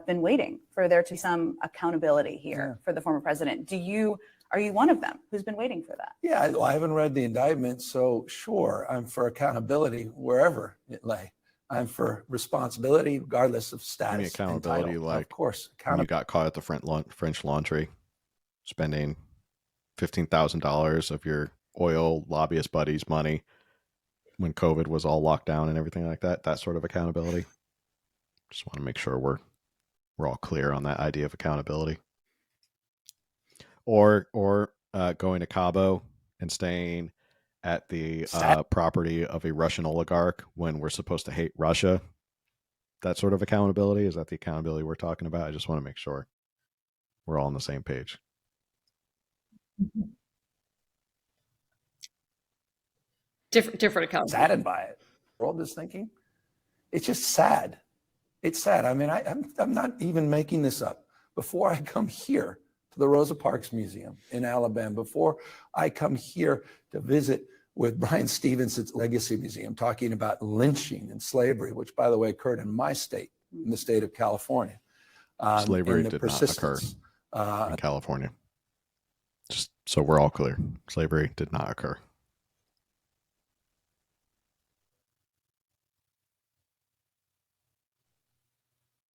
Speaker 3: Been waiting for there to be some accountability here for the former president. Are you one of them who's been waiting for that?
Speaker 4: Yeah, I haven't read the indictment, so sure, I'm for accountability wherever it lay. I'm for responsibility regardless of status.
Speaker 1: I mean, accountability, like, of course, you got caught at the French Laundry spending $15,000 of your oil lobbyist buddy's money when COVID was all locked down and everything like that. That sort of accountability. Just want to make sure we're all clear on that idea of accountability. Or going to Cabo and staying at the property of a Russian oligarch when we're supposed to hate Russia. That sort of accountability. Is that the accountability we're talking about? I just want to make sure we're all on the same page.
Speaker 2: Different accountability.
Speaker 4: Saddened by it. The world is thinking. It's just sad. It's sad. I mean, I'm not even making this up. Before I come here to the Rosa Parks Museum in Alabama, before I come here to visit with Brian Stevens at Legacy Museum, talking about lynching and slavery, which, by the way, occurred in my state, in the state of California.
Speaker 1: Slavery did not occur in California. Just so we're all clear, slavery did not occur.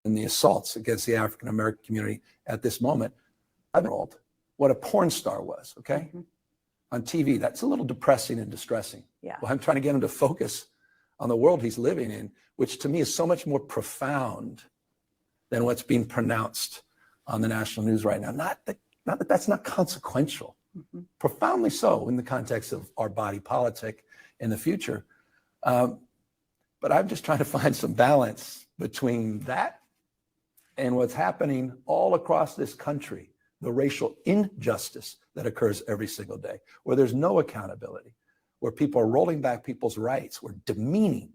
Speaker 4: and the assaults against the African American community at this moment, I've been told what a porn star was, okay? On TV. That's a little depressing and distressing.
Speaker 3: Yeah.
Speaker 4: Well, I'm trying to get him to focus on the world he's living in, which to me is so much more profound than what's being pronounced on the national news right now. Not that that's not consequential, profoundly so in the context of our body politic in the future. But I'm just trying to find some balance between that and what's happening all across this country, the racial injustice that occurs every single day, where there's no accountability, where people are rolling back people's rights, we're demeaning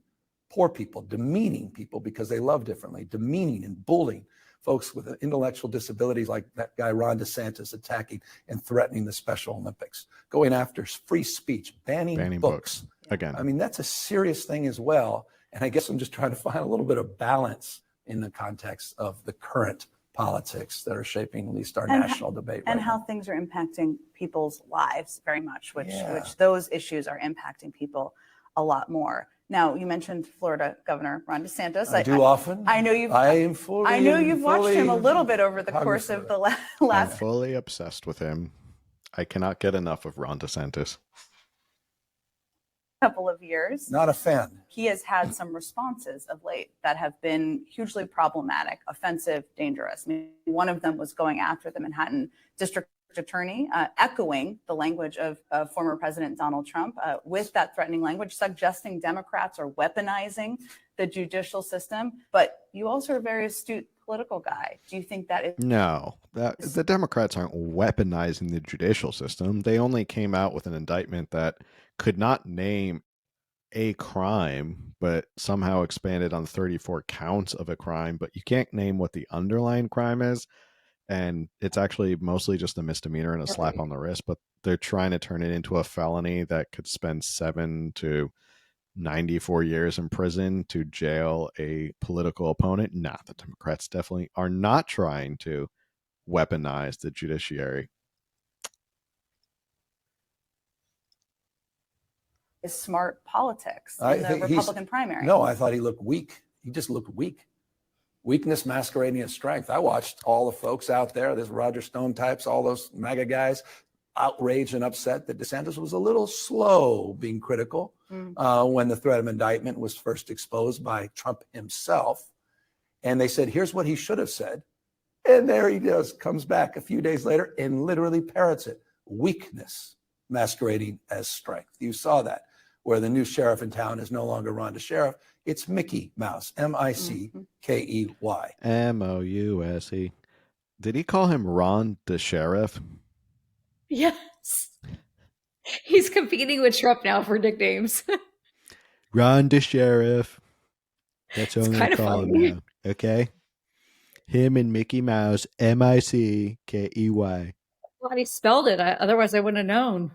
Speaker 4: poor people, demeaning people because they love differently, demeaning and bullying folks with intellectual disabilities like that guy Ron DeSantis attacking and threatening the Special Olympics, going after free speech, banning books.
Speaker 1: Again.
Speaker 4: I mean, that's a serious thing as well. And I guess I'm just trying to find a little bit of balance in the context of the current politics that are shaping at least our national debate
Speaker 3: and
Speaker 4: right
Speaker 3: how
Speaker 4: now.
Speaker 3: things are impacting people's lives very much, which those issues are impacting people a lot more. Now, you mentioned Florida Governor Ron DeSantis.
Speaker 4: I do often.
Speaker 3: I know you've.
Speaker 4: I
Speaker 3: know you've watched him a little bit over the course of the
Speaker 1: I'm
Speaker 3: last
Speaker 1: fully obsessed with him. I cannot get enough of Ron DeSantis.
Speaker 3: couple of years.
Speaker 4: Not a fan.
Speaker 3: He has had some responses of late that have been hugely problematic, offensive, dangerous. I mean, one of them was going after the Manhattan District Attorney, echoing the language of former President Donald Trump with that threatening language, suggesting Democrats are weaponizing the judicial system. But you also are a very astute political guy. Do you think that is?
Speaker 1: No, the Democrats aren't weaponizing the judicial system. They only came out with an indictment that could not name a crime, but somehow expanded on 34 counts of a crime. But you can't name what the underlying crime is. And it's actually mostly just a misdemeanor and a slap on the wrist, but they're trying to turn it into a felony that could spend 7 to 94 years in prison to jail a political opponent. Nah, the Democrats definitely are not trying to weaponize the judiciary.
Speaker 3: Is smart politics in the Republican primary?
Speaker 4: No, I thought he looked weak. He just looked weak. Weakness masquerading as strength. I watched all the folks out there, this Roger Stone types, all those MAGA guys, outraged and upset that DeSantis was a little slow being critical when the threat of indictment was first exposed by Trump himself. And they said, here's what he should have said. And there he does, comes back a few days later and literally parrots it. Weakness masquerading as strength. You saw that, where the new sheriff in town is no longer Ron DeSheriff. It's Mickey Mouse, M-I-C-K-E-Y.
Speaker 1: M-O-U-S-E. Did he call him Ron DeSheriff?
Speaker 2: Yes. He's competing with Trump now for nicknames.
Speaker 1: Ron DeSheriff. That's what I'm going to call him now. Okay? Him and Mickey Mouse, M-I-C-K-E-Y.
Speaker 2: Glad he spelled it. Otherwise, I wouldn't have known.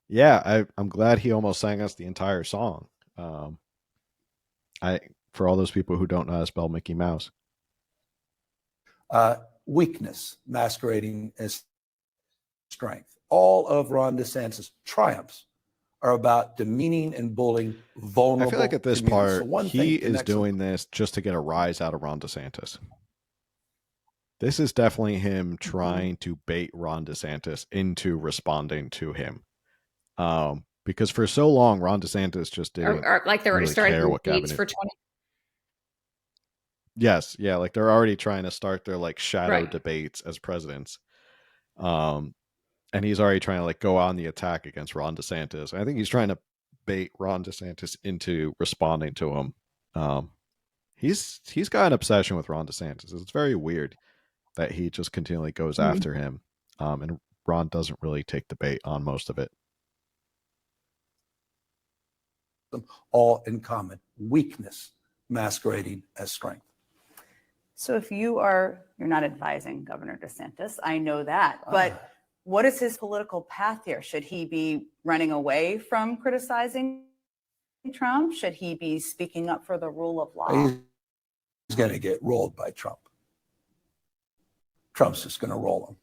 Speaker 1: Yeah, I'm glad he almost sang us the entire song. For all those people who don't know how to spell Mickey Mouse.
Speaker 4: Weakness masquerading as strength. All of Ron DeSantis' triumphs are about demeaning and bullying vulnerable.
Speaker 1: I feel like at this part,
Speaker 4: So
Speaker 1: he is doing this just to get a rise out of Ron DeSantis. This is definitely him trying to bait Ron DeSantis into responding to him. Because for so long, Ron DeSantis just didn't
Speaker 2: like they're already
Speaker 1: really
Speaker 2: starting
Speaker 1: care what
Speaker 2: debates
Speaker 1: cabinet.
Speaker 2: for 20.
Speaker 1: Yes, yeah, like they're already trying to start their like shadow
Speaker 2: Right.
Speaker 1: debates as presidents. And he's already trying to like go on the attack against Ron DeSantis. I think he's trying to bait Ron DeSantis into responding to him. He's got an obsession with Ron DeSantis. It's very weird that he just continually goes after him. And Ron doesn't really take the bait on most of it.
Speaker 4: All in common. Weakness masquerading as strength.
Speaker 3: So if you're not advising Governor DeSantis, I know that, but what is his political path here? Should he be running away from criticizing Trump? Should he be speaking up for the rule of law?
Speaker 4: He's going to get rolled by Trump. Trump's just going to roll him.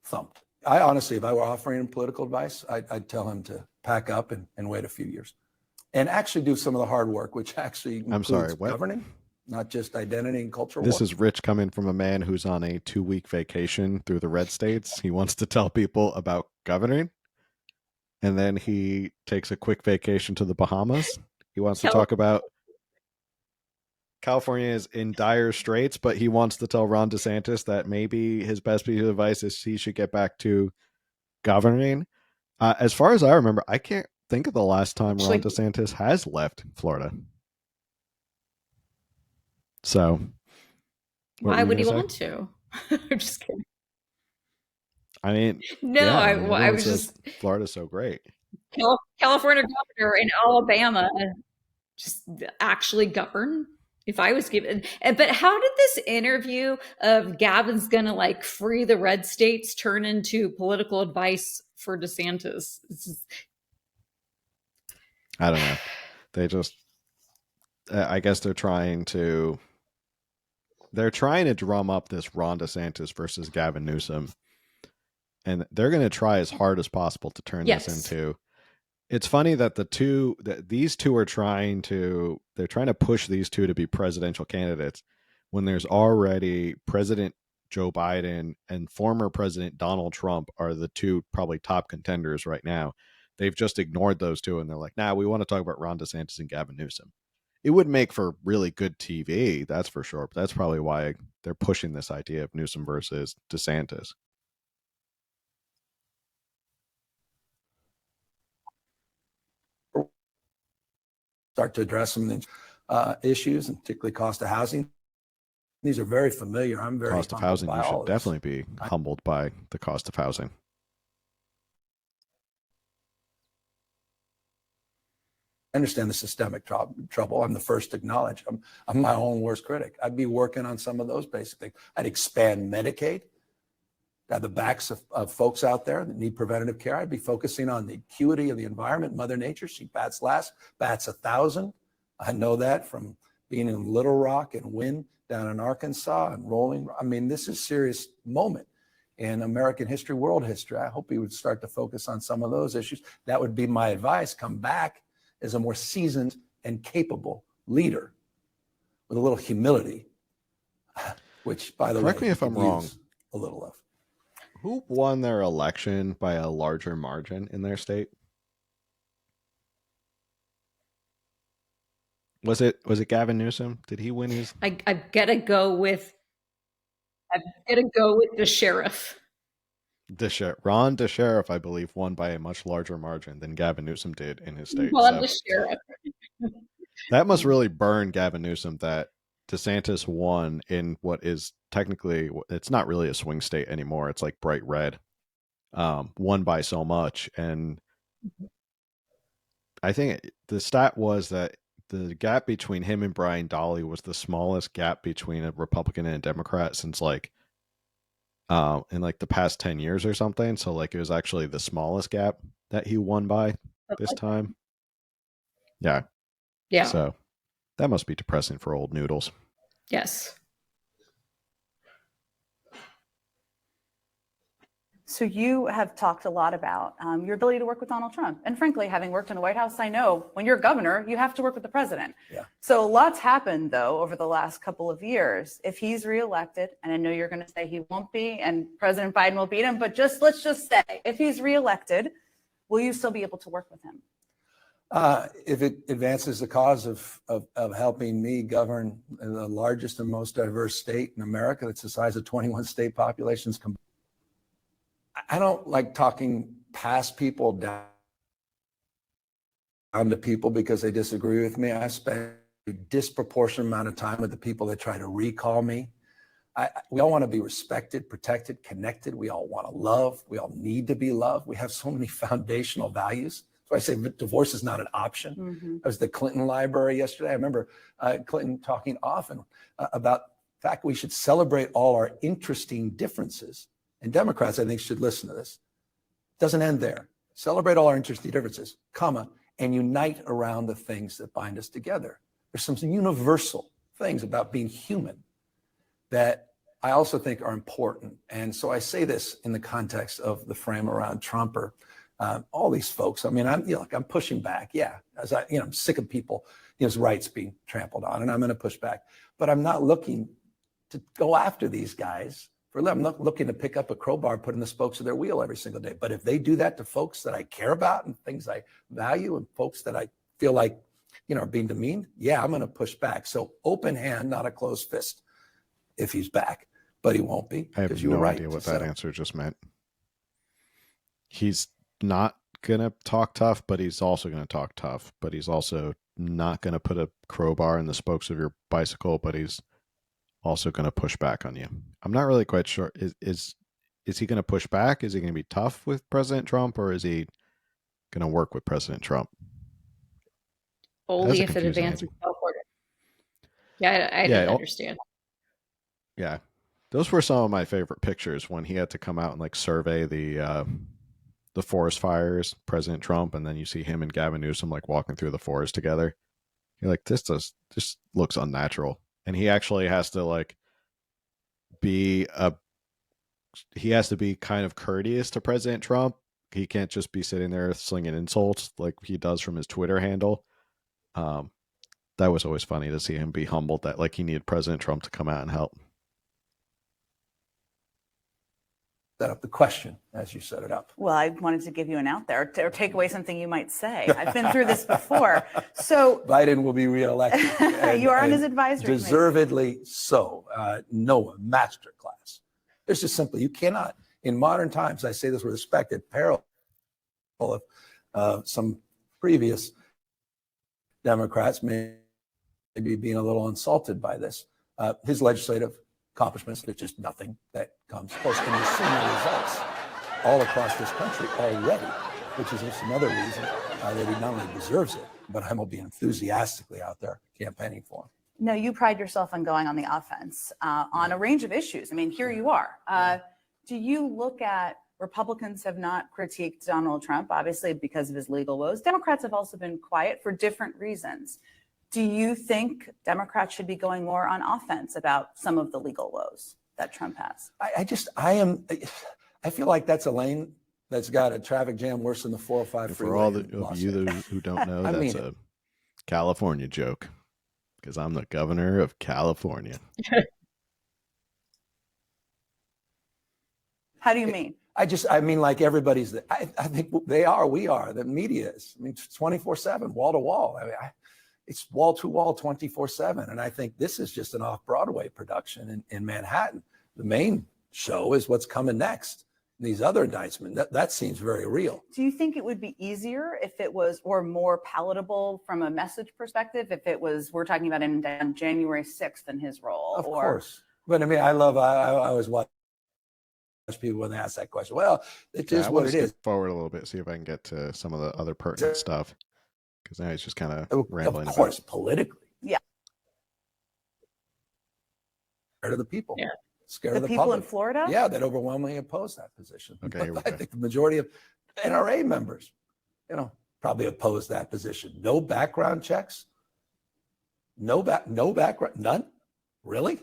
Speaker 4: Thumped. I honestly, if I were offering him political advice, I'd tell him to pack up and wait a few years and actually do some of the hard work, which actually includes governing. not just identity and cultural
Speaker 1: This
Speaker 4: war.
Speaker 1: is Rich coming from a man who's on a 2-week vacation through the red states. He wants to tell people about governing, and then he takes a quick vacation to the Bahamas. He wants to talk about California is in dire straits, but he wants to tell Ron DeSantis that maybe his best piece of advice is he should get back to governing. As far as I remember, I can't think of the last time Ron DeSantis has left Florida. So,
Speaker 2: why would he want to? I'm just kidding.
Speaker 1: I mean,
Speaker 2: no,
Speaker 1: yeah,
Speaker 2: I was just
Speaker 1: Florida's so great.
Speaker 2: California governor in Alabama just actually govern. If I was given, but how did this interview of Gavin's gonna like free the red states turn into political advice for DeSantis?
Speaker 1: I don't know. They just, I guess they're trying to drum up this Ron DeSantis versus Gavin Newsom, and they're going to try as hard as possible to turn this into. It's funny that these two are trying to push these two to be presidential candidates when there's already President Joe Biden and former President Donald Trump are the two probably top contenders right now. They've just ignored those two and they're like, nah, we want to talk about Ron DeSantis and Gavin Newsom. It would make for really good TV, that's for sure. But that's probably why they're pushing this idea of Newsom versus DeSantis.
Speaker 4: Start to address some issues, and particularly cost of housing. These are very familiar. I'm very
Speaker 1: cost of housing. You should definitely be humbled by the cost of housing.
Speaker 4: I understand the systemic trouble. I'm the first to acknowledge I'm my own worst critic. I'd be working on some of those basic things. I'd expand Medicaid, have the backs of folks out there that need preventative care. I'd be focusing on the acuity of the environment, Mother Nature. She bats last, bats 1,000. I know that from being in Little Rock and Wynn down in Arkansas and rolling. I mean, this is a serious moment in American history, world history. I hope he would start to focus on some of those issues. That would be my advice. Come back as a more seasoned and capable leader with a little humility, which, by the way,
Speaker 1: correct me if I'm wrong,
Speaker 4: a little of.
Speaker 1: Who won their election by a larger margin in their state? Was it Gavin Newsom? Did he win his?
Speaker 2: I've got to go with the sheriff.
Speaker 1: Ron DeSheriff, I believe, won by a much larger margin than Gavin Newsom did in his state.
Speaker 2: The sheriff.
Speaker 1: That must really burn Gavin Newsom that DeSantis won in what is technically, it's not really a swing state anymore. It's like bright red. Won by so much. And I think the stat was that the gap between him and Brian Dahle was the smallest gap between a Republican and a Democrat since in like the past 10 years or something. So like it was actually the smallest gap that he won by this time. Yeah. So that must be depressing for old Noodles.
Speaker 2: Yes.
Speaker 3: So you have talked a lot about your ability to work with Donald Trump. And frankly, having worked in the White House, I know when you're governor, you have to work with the president.
Speaker 4: Yeah.
Speaker 3: So lots happened, though, over the last couple of years. If he's reelected, and I know you're going to say he won't be, and President Biden will beat him, but let's just say, if he's reelected, will you still be able to work with him?
Speaker 4: If it advances the cause of helping me govern the largest and most diverse state in America, that's the size of 21 state populations combined. I don't like talking past people down to people because they disagree with me. I spend a disproportionate amount of time with the people that try to recall me. We all want to be respected, protected, connected. We all want to love. We all need to be loved. We have so many foundational values. So I say divorce is not an option. Mm-hmm. I was at the Clinton Library yesterday. I remember Clinton talking often about the fact we should celebrate all our interesting differences. And Democrats, I think, should listen to this. It doesn't end there. Celebrate all our interesting differences, and unite around the things that bind us together. There's some universal things about being human that I also think are important. And so I say this in the context of the frame around Trump or all these folks. I mean, I'm pushing back. Yeah, I'm sick of people, his rights being trampled on, and I'm going to push back. But I'm not looking to go after these guys. I'm not looking to pick up a crowbar, put in the spokes of their wheel every single day. But if they do that to folks that I care about and things I value and folks that I feel like, are being demeaned, yeah, I'm going to push back. So open hand, not a closed fist if he's back. But he won't be.
Speaker 1: I have no idea what that answer just meant. He's not going to talk tough, but he's also going to talk tough. But he's also not going to put a crowbar in the spokes of your bicycle, but he's also going to push back on you. I'm not really quite sure. Is he going to push back? Is he going to be tough with President Trump, or is he going to work with President Trump?
Speaker 2: Only if it advances California. Yeah, I didn't understand.
Speaker 1: Yeah, those were some of my favorite pictures when he had to come out and like survey the forest fires, President Trump, and then you see him and Gavin Newsom like walking through the forest together. You're like, this looks unnatural. And he actually has to like he has to be kind of courteous to President Trump. He can't just be sitting there slinging insults like he does from his Twitter handle. That was always funny to see him be humbled that like he needed President Trump to come out and help.
Speaker 4: Set up the question as you set it up.
Speaker 3: Well, I wanted to give you an out there or take away something you might say. I've been through this before. So
Speaker 4: Biden will be reelected.
Speaker 3: You are on his advisory.
Speaker 4: Deservedly so. Noah, masterclass. There's just simply, you cannot, in modern times, I say this with respect, at peril of some previous Democrats maybe being a little insulted by this. His legislative accomplishments, there's just nothing that comes close. And you're seeing the results all across this country already, which is just another reason that he not only deserves it, but I will be enthusiastically out there campaigning for him.
Speaker 3: No, you pride yourself on going on the offense on a range of issues. I mean, here you are. Do you look at Republicans have not critiqued Donald Trump, obviously because of his legal woes. Democrats have also been quiet for different reasons. Do you think Democrats should be going more on offense about some of the legal woes that Trump has?
Speaker 4: I feel like that's a lane that's got a traffic jam worse than the 405 freeway.
Speaker 1: For all of you who don't know, that's a California joke because I'm the governor of California.
Speaker 3: How do you mean?
Speaker 4: I mean, like everybody's, I think we are, the media is. I mean, 24/7, wall to wall. I mean, it's wall to wall 24/7. And I think this is just an off-Broadway production in Manhattan. The main show is what's coming next. These other indictments, that seems very real.
Speaker 3: Do you think it would be easier if it was, or more palatable from a message perspective, if it was, we're talking about him on January 6th in his role?
Speaker 4: Of course. But I mean, I always watch people when they ask that question. Well, it is what it is.
Speaker 1: Forward a little bit, see if I can get to some of the other pertinent stuff. Because now he's just kind of rambling.
Speaker 4: Of course, politically.
Speaker 3: Yeah.
Speaker 4: Scared of the people.
Speaker 2: Yeah.
Speaker 4: Scared of the
Speaker 3: people
Speaker 4: public.
Speaker 3: In Florida?
Speaker 4: Yeah, that overwhelmingly oppose that position.
Speaker 1: Okay,
Speaker 4: I think the majority of NRA members, probably oppose that position. No background checks. No background, none. Really?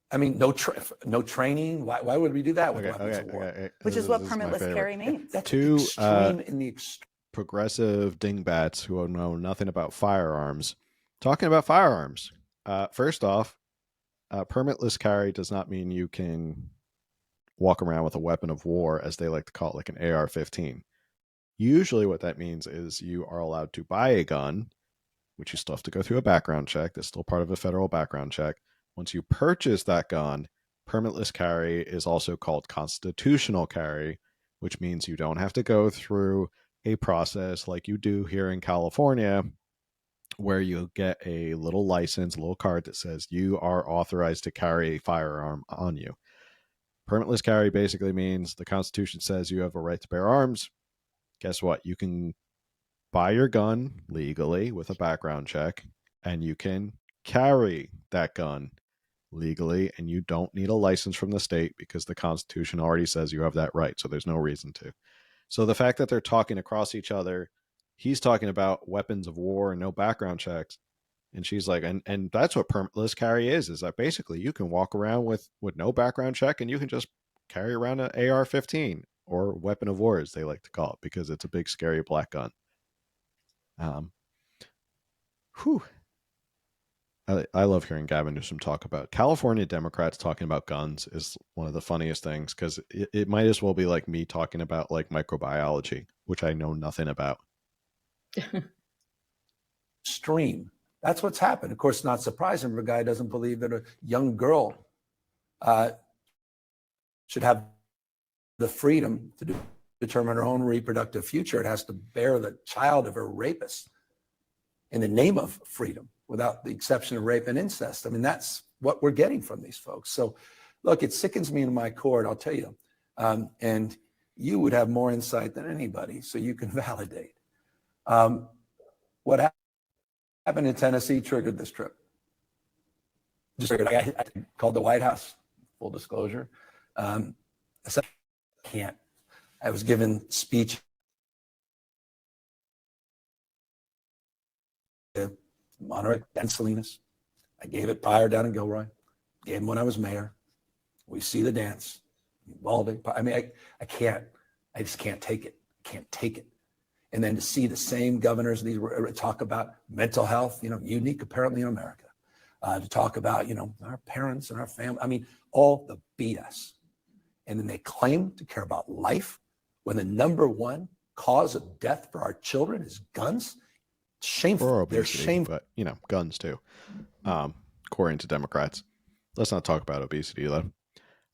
Speaker 4: I mean, no training. Why would we do that with weapons of war?
Speaker 3: Which is what permitless carry means.
Speaker 4: That's
Speaker 1: two
Speaker 4: extreme in the
Speaker 1: progressive dingbats who know nothing about firearms. Talking about firearms. First off, permitless carry does not mean you can walk around with a weapon of war, as they like to call it, like an AR-15. Usually what that means is you are allowed to buy a gun, which you still have to go through a background check. That's still part of a federal background check. Once you purchase that gun, permitless carry is also called constitutional carry, which means you don't have to go through a process like you do here in California, where you get a little license, a little card that says you are authorized to carry a firearm on you. Permitless carry basically means the Constitution says you have a right to bear arms. Guess what? You can buy your gun legally with a background check, and you can carry that gun legally, and you don't need a license from the state because the Constitution already says you have that right, so there's no reason to. So the fact that they're talking across each other, he's talking about weapons of war and no background checks, and she's like, and that's what permitless carry is that basically you can walk around with no background check and you can just carry around an AR-15. or weapon of war, as they like to call it, because it's a big, scary black gun. Whew. I love hearing Gavin Newsom talk about California Democrats talking about guns is one of the funniest things, because it might as well be like me talking about like microbiology, which I know nothing about.
Speaker 4: Stream. That's what's happened. Of course, not surprising if a guy doesn't believe that a young girl should have the freedom to determine her own reproductive future. It has to bear the child of her rapist in the name of freedom, without the exception of rape and incest. I mean, that's what we're getting from these folks. So look, it sickens me to my core, I'll tell you. And you would have more insight than anybody, so you can validate. What happened in Tennessee triggered this trip. Just figured, I called the White House, full disclosure. I said, I can't. I was given speech Monterey and Salinas. I gave it prior down in Gilroy. Gave him when I was mayor. We see the dance. Uvalde. I mean, I can't. I just can't take it. Can't take it. And then to see the same governors, these talk about mental health, unique apparently in America. To talk about, our parents and our family. I mean, all the BS. And then they claim to care about life when the number one cause of death for our children is guns. Shameful.
Speaker 1: Or obesity,
Speaker 4: they're shameful.
Speaker 1: But guns too, according to Democrats. Let's not talk about obesity though.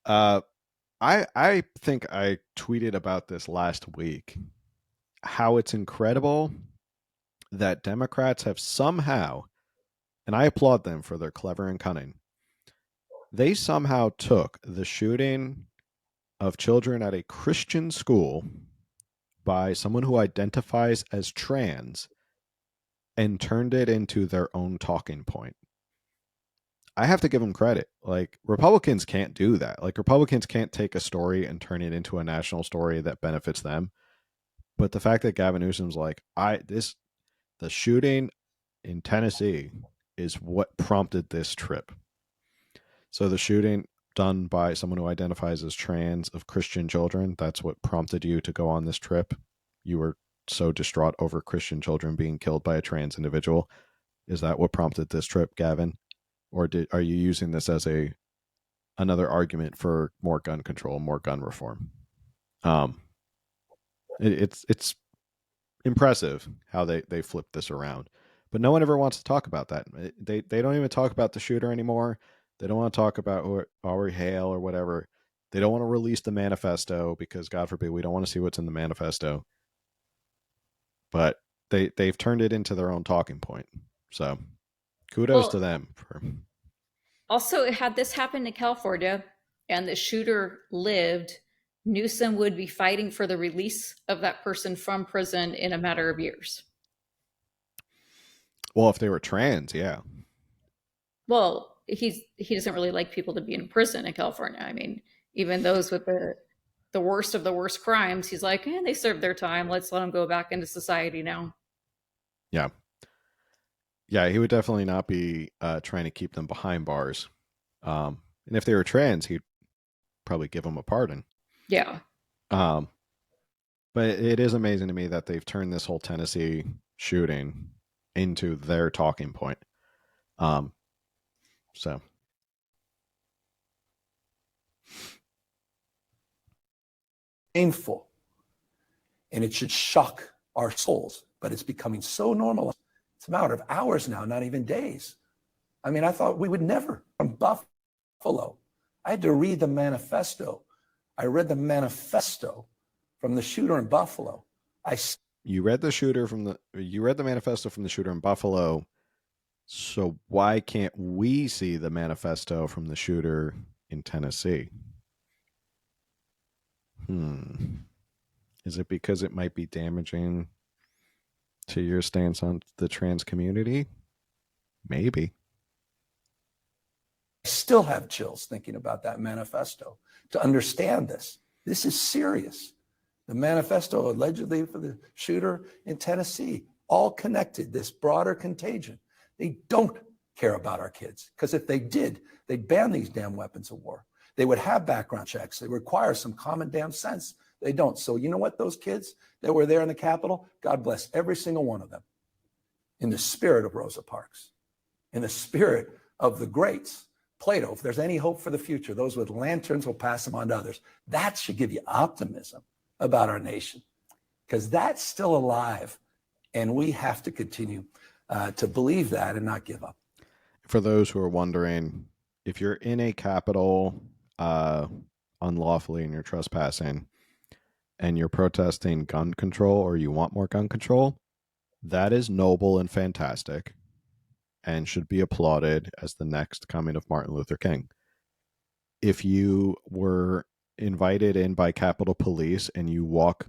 Speaker 1: I think I tweeted about this last week, how it's incredible that Democrats have somehow, and I applaud them for their clever and cunning, they somehow took the shooting of children at a Christian school by someone who identifies as trans and turned it into their own talking point. I have to give them credit. Like, Republicans can't do that. Like, Republicans can't take a story and turn it into a national story that benefits them. But the fact that Gavin Newsom's like, the shooting in Tennessee is what prompted this trip. So the shooting done by someone who identifies as trans of Christian children, that's what prompted you to go on this trip. You were so distraught over Christian children being killed by a trans individual. Is that what prompted this trip, Gavin? Or are you using this as another argument for more gun control, more gun reform? It's impressive how they flipped this around, but no one ever wants to talk about that. They don't even talk about the shooter anymore. They don't want to talk about Ari Hale or whatever. They don't want to release the manifesto because, God forbid, we don't want to see what's in the manifesto. But they've turned it into their own talking point. So kudos to them.
Speaker 2: Also, had this happened in California and the shooter lived, Newsom would be fighting for the release of that person from prison in a matter of years.
Speaker 1: Well, if they were trans, yeah.
Speaker 2: Well, he doesn't really like people to be in prison in California. I mean, even those with the worst of the worst crimes, he's like, they served their time. Let's let them go back into society now.
Speaker 1: Yeah. Yeah, he would definitely not be trying to keep them behind bars. And if they were trans, he'd probably give them a pardon.
Speaker 2: Yeah.
Speaker 1: But it is amazing to me that they've turned this whole Tennessee shooting into their talking point. So.
Speaker 4: Painful. And it should shock our souls, but it's becoming so normal. It's a matter of hours now, not even days. I mean, I thought we would never. From Buffalo, I had to read the manifesto. I read the manifesto from the shooter in Buffalo.
Speaker 1: You read the manifesto from the shooter in Buffalo. So why can't we see the manifesto from the shooter in Tennessee? Is it because it might be damaging to your stance on the trans community? Maybe.
Speaker 4: I still have chills thinking about that manifesto. To understand this is serious. The manifesto allegedly for the shooter in Tennessee, all connected, this broader contagion. They don't care about our kids, because if they did, they'd ban these damn weapons of war. They would have background checks. They require some common damn sense They don't. So you know what? Those kids that were there in the Capitol, God bless every single one of them. In the spirit of Rosa Parks, in the spirit of the greats, Plato, if there's any hope for the future, those with lanterns will pass them on to others. That should give you optimism about our nation, because that's still alive. And we have to continue to believe that and not give up.
Speaker 1: For those who are wondering, if you're in a capital unlawfully and you're trespassing and you're protesting gun control or you want more gun control, that is noble and fantastic and should be applauded as the next coming of Martin Luther King. If you were invited in by Capitol Police and you walk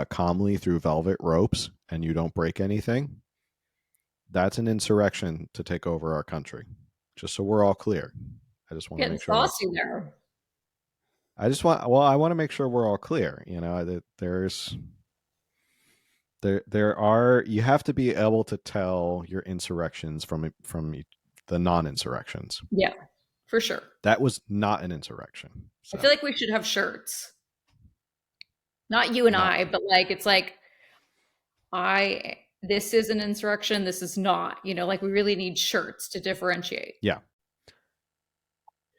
Speaker 1: calmly through velvet ropes and you don't break anything, that's an insurrection to take over our country. Just so we're all clear. I just want to
Speaker 2: Getting
Speaker 1: make sure.
Speaker 2: saucy there.
Speaker 1: I want to make sure we're all clear. You know, that there are, you have to be able to tell your insurrections from the non-insurrections.
Speaker 2: Yeah, for sure.
Speaker 1: That was not an insurrection. So.
Speaker 2: I feel like we should have shirts. Not you and I, but like, it's like, this is an insurrection, this is not, you know, like we really need shirts to differentiate.
Speaker 1: Yeah.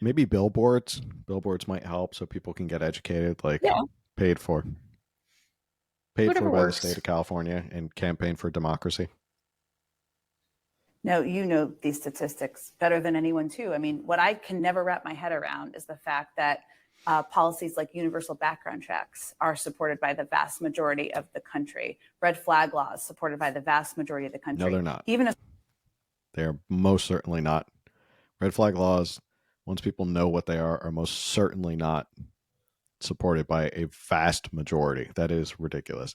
Speaker 1: Maybe billboards. Billboards might help so people can get educated, like paid for
Speaker 2: Whatever
Speaker 1: by
Speaker 2: works.
Speaker 1: the state of California and campaign for democracy.
Speaker 3: No, you know these statistics better than anyone too. I mean, what I can never wrap my head around is the fact that policies like universal background checks are supported by the vast majority of the country. Red flag laws supported by the vast majority of the country.
Speaker 1: No, they're not.
Speaker 3: Even if
Speaker 1: they're most certainly not. Red flag laws, once people know what they are most certainly not supported by a vast majority. That is ridiculous.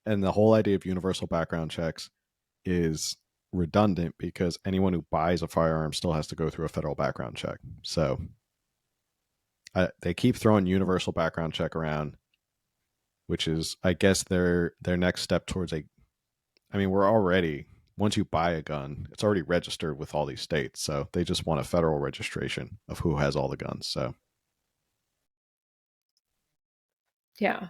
Speaker 1: And the whole idea of universal background checks is redundant because anyone who buys a firearm still has to go through a federal background check. So they keep throwing universal background check around, which is, I guess, their next step towards we're already, once you buy a gun, it's already registered with all these states. So they just want a federal registration of who has all the guns. So.
Speaker 2: Yeah.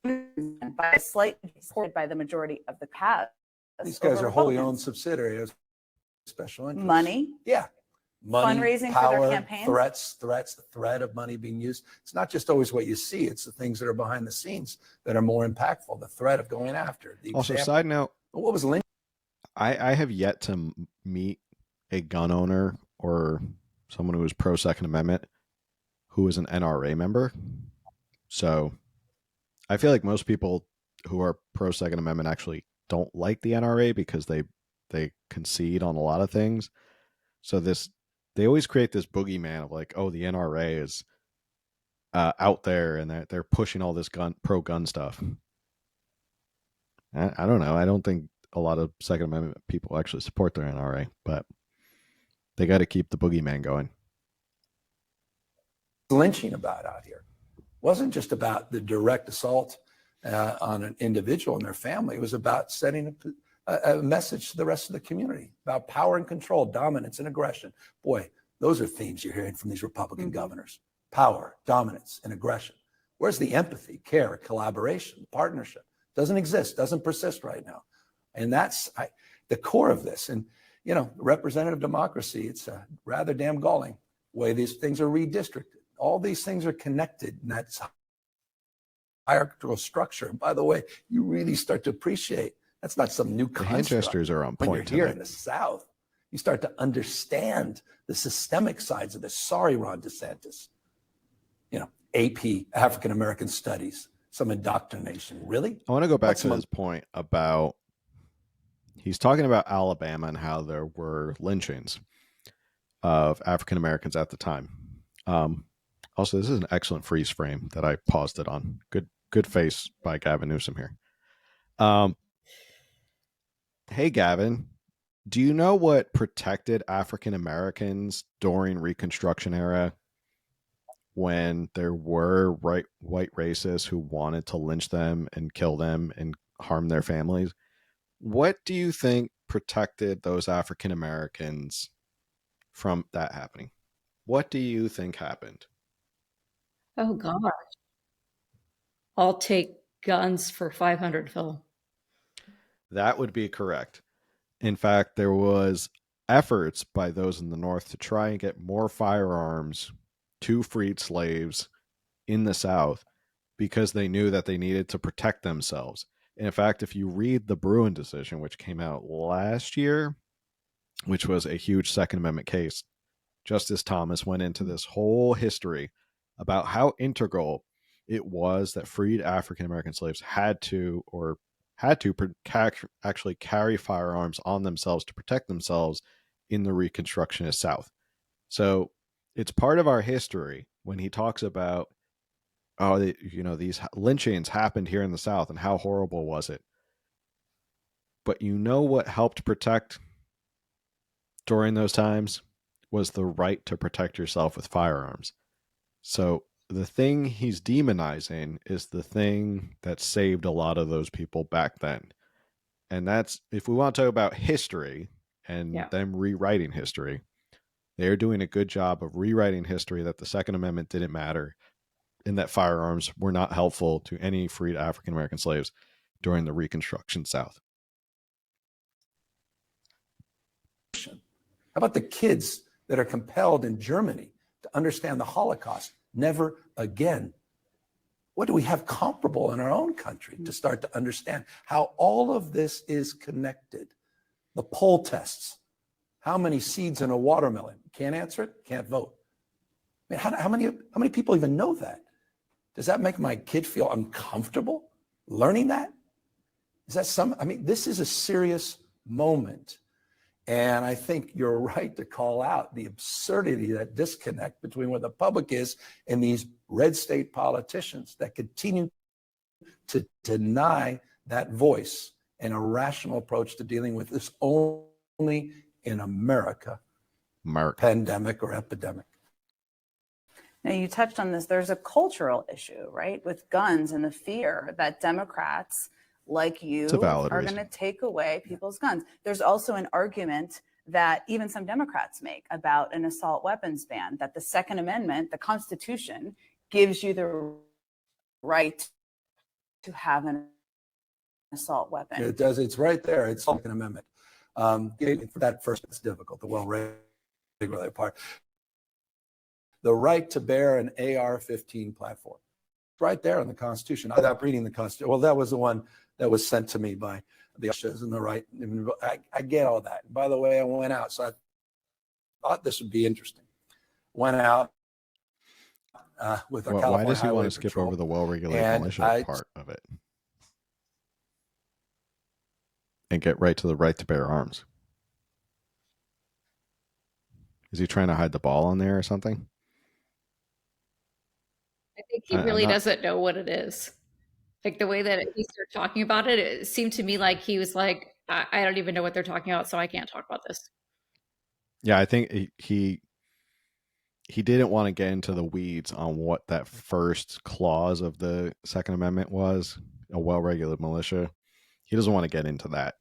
Speaker 3: By a slight supported by the majority of the past.
Speaker 4: These guys are wholly owned subsidiaries, special interests.
Speaker 3: Money.
Speaker 4: Yeah. Money,
Speaker 3: fundraising
Speaker 4: power,
Speaker 3: for their campaigns.
Speaker 4: Threats, the threat of money being used. It's not just always what you see. It's the things that are behind the scenes that are more impactful. The threat of going after.
Speaker 1: Also, side note.
Speaker 4: What was Lynch?
Speaker 1: I have yet to meet a gun owner or someone who is pro Second Amendment who is an NRA member. So I feel like most people who are pro Second Amendment actually don't like the NRA because they concede on a lot of things. So they always create this boogeyman of like, oh, the NRA is out there and they're pushing all this pro gun stuff. I don't know. I don't think a lot of Second Amendment people actually support their NRA, but they got to keep the boogeyman going.
Speaker 4: Lynching about out here wasn't just about the direct assault on an individual and their family. It was about setting a message to the rest of the community about power and control, dominance and aggression. Boy, those are themes you're hearing from these Republican governors. Power, dominance, and aggression. Where's the empathy, care, collaboration, partnership? Doesn't exist, doesn't persist right now. And that's the core of this. And, you know, representative democracy, it's rather damn galling the way these things are redistricted. All these things are connected, and that's hierarchical structure. And by the way, you really start to appreciate that's not some new construct.
Speaker 1: The hand gestures are on point.
Speaker 4: When you're here in the South, you start to understand the systemic sides of this. Sorry, Ron DeSantis. You know, AP, African American Studies, some indoctrination. Really?
Speaker 1: I want to go back to his point about, he's talking about Alabama and how there were lynchings of African Americans at the time. Also, this is an excellent freeze frame that I paused it on. Good face by Gavin Newsom here. Hey, Gavin, do you know what protected African Americans during Reconstruction era when there were white racists who wanted to lynch them and kill them and harm their families? What do you think protected those African Americans from that happening? What do you think happened?
Speaker 2: Oh God. I'll take guns for 500, Phil.
Speaker 1: That would be correct. In fact, there was efforts by those in the North to try and get more firearms to freed slaves in the South because they knew that they needed to protect themselves. And in fact, if you read the Bruin decision, which came out last year, which was a huge Second Amendment case, Justice Thomas went into this whole history about how integral it was that freed African American slaves actually carry firearms on themselves to protect themselves in the Reconstructionist South. So it's part of our history when he talks about, oh, these lynchings happened here in the South and how horrible was it. But you know what helped protect during those times was the right to protect yourself with firearms. So the thing he's demonizing is the thing that saved a lot of those people back then. And that's, if we want to talk about history and them rewriting history, they're doing a good job of rewriting history that the Second Amendment didn't matter and that firearms were not helpful to any freed African American slaves during the Reconstruction South.
Speaker 4: How about the kids that are compelled in Germany to understand the Holocaust? Never again. What do we have comparable in our own country to start to understand how all of this is connected? The poll tests. How many seeds in a watermelon? Can't answer it, can't vote. I mean, how many people even know that? Does that make my kid feel uncomfortable learning that? Is that this is a serious moment. And I think you're right to call out the absurdity, that disconnect between where the public is and these red state politicians that continue to deny that voice and a rational approach to dealing with this only in America. Pandemic or epidemic.
Speaker 3: Now, you touched on this. There's a cultural issue, right, with guns and the fear that Democrats like you are going to take away people's guns. There's also an argument that even some Democrats make about an assault weapons ban, that the Second Amendment, the Constitution, gives you the right to have an assault weapon.
Speaker 4: It does. It's right there. It's Second Amendment. For that first, it's difficult, the well-regulated part. The right to bear an AR-15 platform. Right there in the Constitution. Without reading the Constitution. Well, that was the one that was sent to me by the ushers and the right. I get all that. By the way, I went out, so I thought this would be interesting. Went out with our California
Speaker 1: Why does he want to skip over the well-regulated militia part of it and get right to the right to bear arms? Is he trying to hide the ball on there or something?
Speaker 2: I think he really doesn't know what it is. Like the way that he started talking about it, it seemed to me like he was like, I don't even know what they're talking about, so I can't talk about this.
Speaker 1: Yeah, I think he didn't want to get into the weeds on what that first clause of the Second Amendment was, a well-regulated militia. He doesn't want to get into that.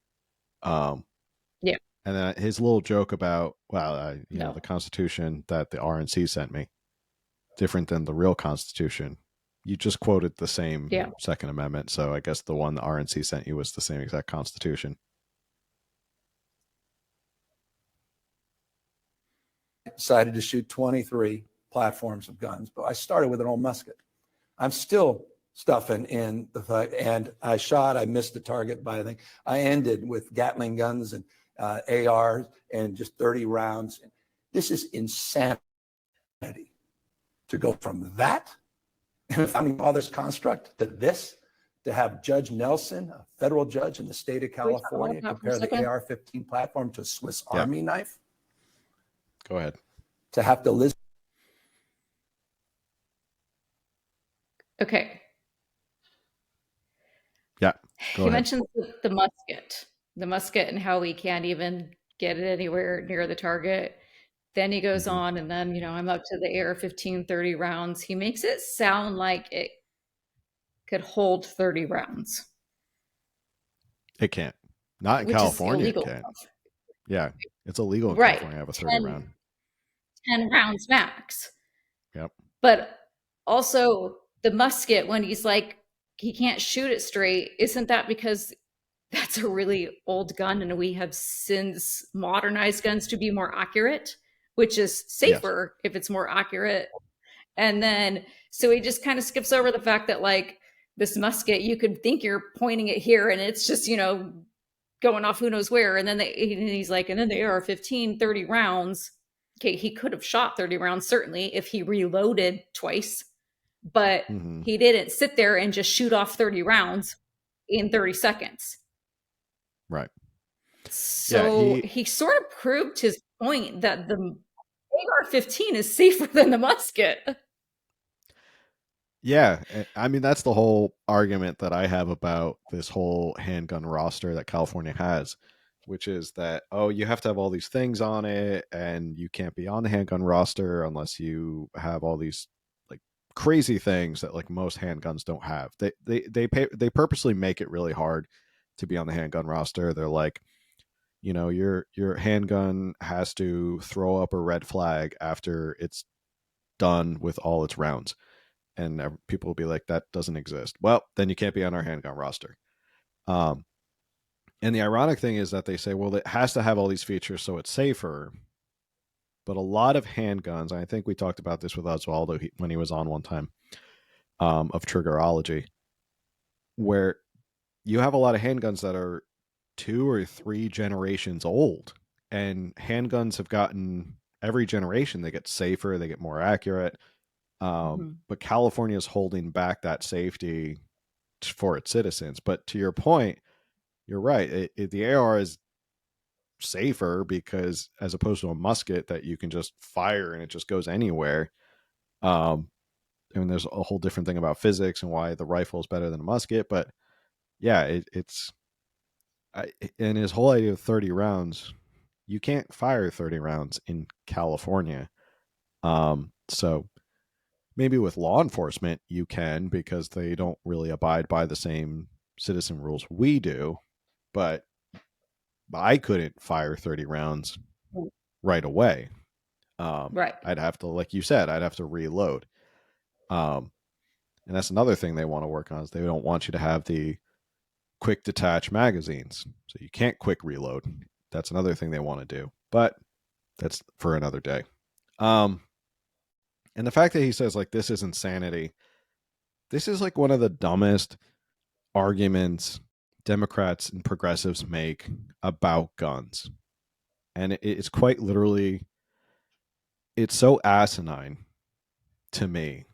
Speaker 2: Yeah.
Speaker 1: And then his little joke about, the Constitution that the RNC sent me, different than the real Constitution. You just quoted the same Second Amendment, so I guess the one the RNC sent you was the same exact Constitution.
Speaker 4: Decided to shoot 23 platforms of guns, but I started with an old musket. I'm still stuffing in the fight, and I missed the target by, I think. I ended with Gatling guns and ARs and just 30 rounds. This is insanity to go from that in the founding fathers construct to this, to have Judge Nelson, a federal judge in the state of California, compare the AR-15 platform to a Swiss Army knife.
Speaker 1: Go ahead.
Speaker 4: To have to listen.
Speaker 2: Okay.
Speaker 1: Yeah.
Speaker 2: He mentions the musket and how we can't even get it anywhere near the target. Then he goes on, and then, I'm up to the AR-15, 30 rounds. He makes it sound like it could hold 30 rounds.
Speaker 1: It can't. Not in California, it can't. Yeah, it's illegal in California to have a 30 round.
Speaker 2: 10 rounds max.
Speaker 1: Yep.
Speaker 2: But also the musket, when he's like, he can't shoot it straight, isn't that because that's a really old gun and we have since modernized guns to be more accurate, which is
Speaker 1: Yes.
Speaker 2: safer if it's more accurate? And then, so he just kind of skips over the fact that, like, this musket, you could think you're pointing it here and it's just, going off who knows where. And then he's like, and then the AR-15, 30 rounds. Okay, he could have shot 30 rounds, certainly, if he reloaded twice, but
Speaker 1: Mm-hmm.
Speaker 2: he didn't sit there and just shoot off 30 rounds in 30 seconds.
Speaker 1: Right.
Speaker 2: So he sort of proved his point that the AR-15 is safer than the musket.
Speaker 1: Yeah, I mean that's the whole argument that I have about this whole handgun roster that California has, which is that, oh, you have to have all these things on it and you can't be on the handgun roster unless you have all these like crazy things that like most handguns don't have. They purposely make it really hard to be on the handgun roster. They're like, your handgun has to throw up a red flag after it's done with all its rounds. And people will be like, that doesn't exist. Well, then you can't be on our handgun roster. And the ironic thing is that they say, well, it has to have all these features so it's safer. But a lot of handguns, and I think we talked about this with Oswaldo when he was on one time, of Triggerology, where you have a lot of handguns that are 2 or 3 generations old. And handguns have gotten, every generation, they get safer, they get more accurate. But California is holding back that safety for its citizens. But to your point, you're right. The AR is safer because, as opposed to a musket that you can just fire and it just goes anywhere. I mean, there's a whole different thing about physics and why the rifle is better than a musket. But yeah, and his whole idea of 30 rounds, you can't fire 30 rounds in California. So maybe with law enforcement you can, because they don't really abide by the same citizen rules we do, but I couldn't fire 30 rounds right away.
Speaker 2: Right.
Speaker 1: I'd have to, like you said, I'd have to reload. And that's another thing they want to work on, is they don't want you to have the quick detach magazines, so you can't quick reload. That's another thing they want to do, but that's for another day. And the fact that he says like this is insanity, this is like one of the dumbest arguments Democrats and progressives make about guns. And it's quite literally, it's so asinine to me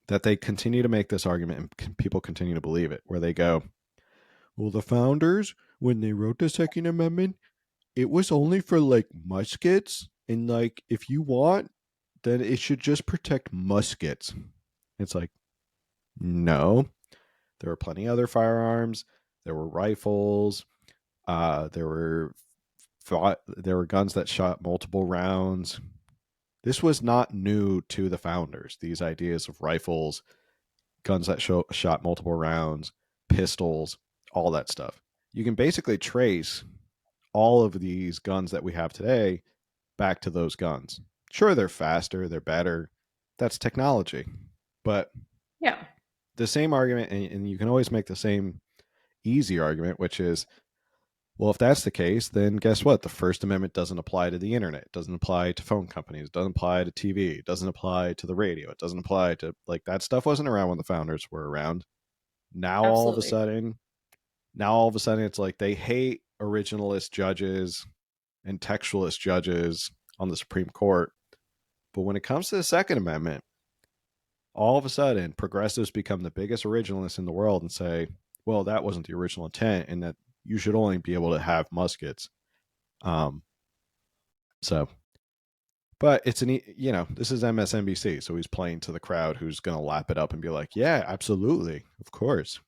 Speaker 1: that they continue to make this argument and people continue to believe it, where they go, well, the founders, when they wrote the Second Amendment, it was only for like muskets. And like, if you want, then it should just protect muskets. It's like, no, there were plenty of other firearms. There were rifles. There were guns that shot multiple rounds. This was not new to the founders. These ideas of rifles, guns that shot multiple rounds, pistols, all that stuff. You can basically trace all of these guns that we have today back to those guns. Sure, they're faster, they're better. That's technology. But
Speaker 2: Yeah.
Speaker 1: the same argument, and you can always make the same easy argument, which is, well, if that's the case, then guess what? The First Amendment doesn't apply to the internet. It doesn't apply to phone companies. It doesn't apply to TV. It doesn't apply to the radio. It doesn't apply to, like, that stuff wasn't around when the founders were around. Now, all of a
Speaker 2: Absolutely.
Speaker 1: sudden, it's like they hate originalist judges and textualist judges on the Supreme Court. But when it comes to the Second Amendment, all of a sudden, progressives become the biggest originalists in the world and say, well, that wasn't the original intent, and that you should only be able to have muskets. But it's this is MSNBC, so he's playing to the crowd who's going to lap it up and be like, yeah, absolutely, of course.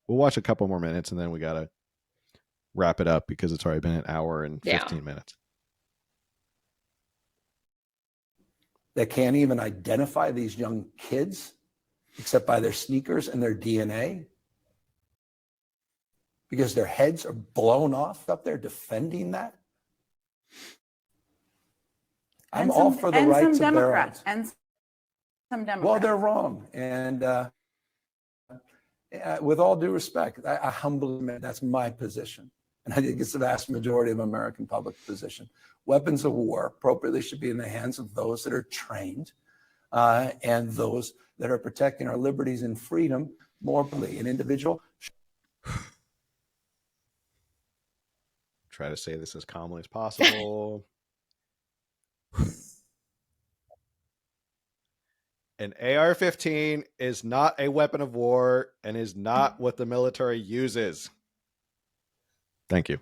Speaker 1: We'll watch a couple more minutes and then we got to wrap it up because it's already been an hour and 15 minutes.
Speaker 4: That can't even identify these young kids except by their sneakers and their DNA, because their heads are blown off up there defending that. I'm all for the right to bear arms.
Speaker 3: And some Democrats.
Speaker 4: Well, they're wrong. And with all due respect, I humbly admit that's my position. And I think it's the vast majority of American public position. Weapons of war appropriately should be in the hands of those that are trained and those that are protecting our liberties and freedom more broadly. An individual.
Speaker 1: Try to say this as calmly as possible. An AR-15 is not a weapon of war and is not what the military uses. Thank you.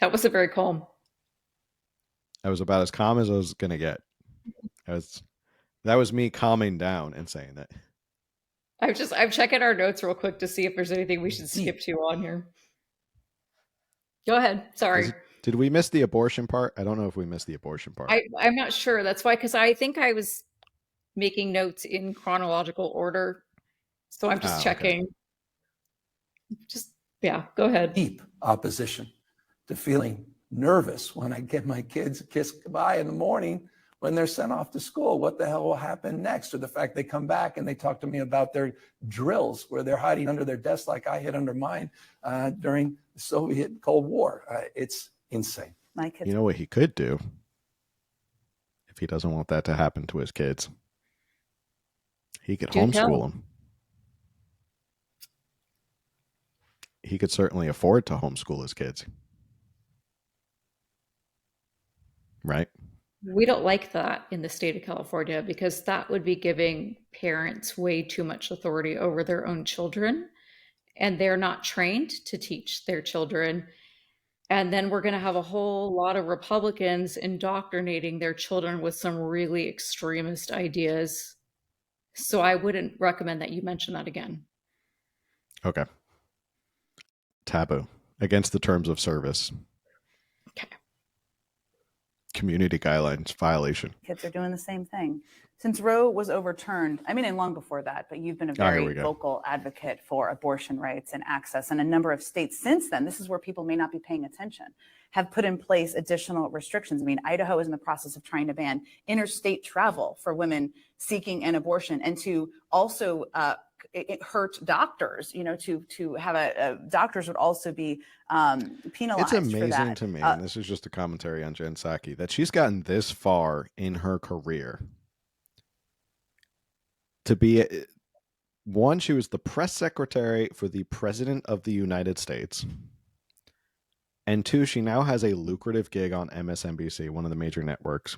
Speaker 2: That was a very calm.
Speaker 1: That was about as calm as I was going to get. That was me calming down and saying that.
Speaker 2: I'm checking our notes real quick to see if there's anything we should skip to on here. Go ahead. Sorry.
Speaker 1: Did we miss the abortion part? I don't know if we missed the abortion part.
Speaker 2: I'm not sure. That's why, because I think I was making notes in chronological order. So I'm just checking. Okay. Yeah, go ahead.
Speaker 4: Deep opposition to feeling nervous when I get my kids a kiss goodbye in the morning when they're sent off to school. What the hell will happen next? Or the fact they come back and they talk to me about their drills where they're hiding under their desk like I hid under mine during the Soviet Cold War. It's insane.
Speaker 3: My kids.
Speaker 1: You know what he could do if he doesn't want that to happen to his kids? He could homeschool them. He could certainly afford to homeschool his kids. Right?
Speaker 2: We don't like that in the state of California because that would be giving parents way too much authority over their own children, and they're not trained to teach their children. And then we're going to have a whole lot of Republicans indoctrinating their children with some really extremist ideas. So I wouldn't recommend that you mention that again.
Speaker 1: Okay. Taboo. Against the terms of service.
Speaker 2: Okay.
Speaker 1: Community guidelines violation.
Speaker 3: Kids are doing the same thing. Since Roe was overturned, I mean, and long before that, but you've been a very vocal advocate for abortion rights and access. And a number of states since then, this is where people may not be paying attention, have put in place additional restrictions. I mean, Idaho is in the process of trying to ban interstate travel for women seeking an abortion and to also it hurt doctors, you know, to have doctors would also be penalized.
Speaker 1: It's amazing
Speaker 3: for that.
Speaker 1: To me, and this is just a commentary on Jen Psaki, that she's gotten this far in her career to be one. She was the press secretary for the President of the United States, and two, she now has a lucrative gig on MSNBC, one of the major networks,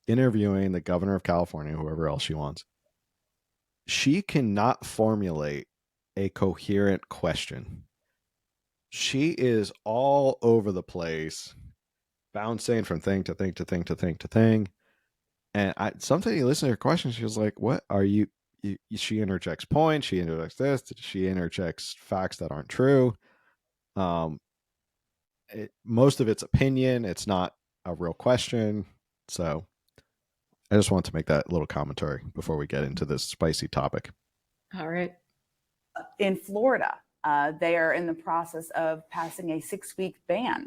Speaker 1: interviewing the governor of California, whoever else she wants. She cannot formulate a coherent question. She is all over the place, bouncing from thing to thing to thing to thing to thing. And sometimes you listen to her questions, she was like, what are you? She interjects points, she interjects this, she interjects facts that aren't true. Most of it's opinion. It's not a real question. So I just want to make that little commentary before we get into this spicy topic.
Speaker 2: All right.
Speaker 3: In Florida, they are in the process of passing a 6-week ban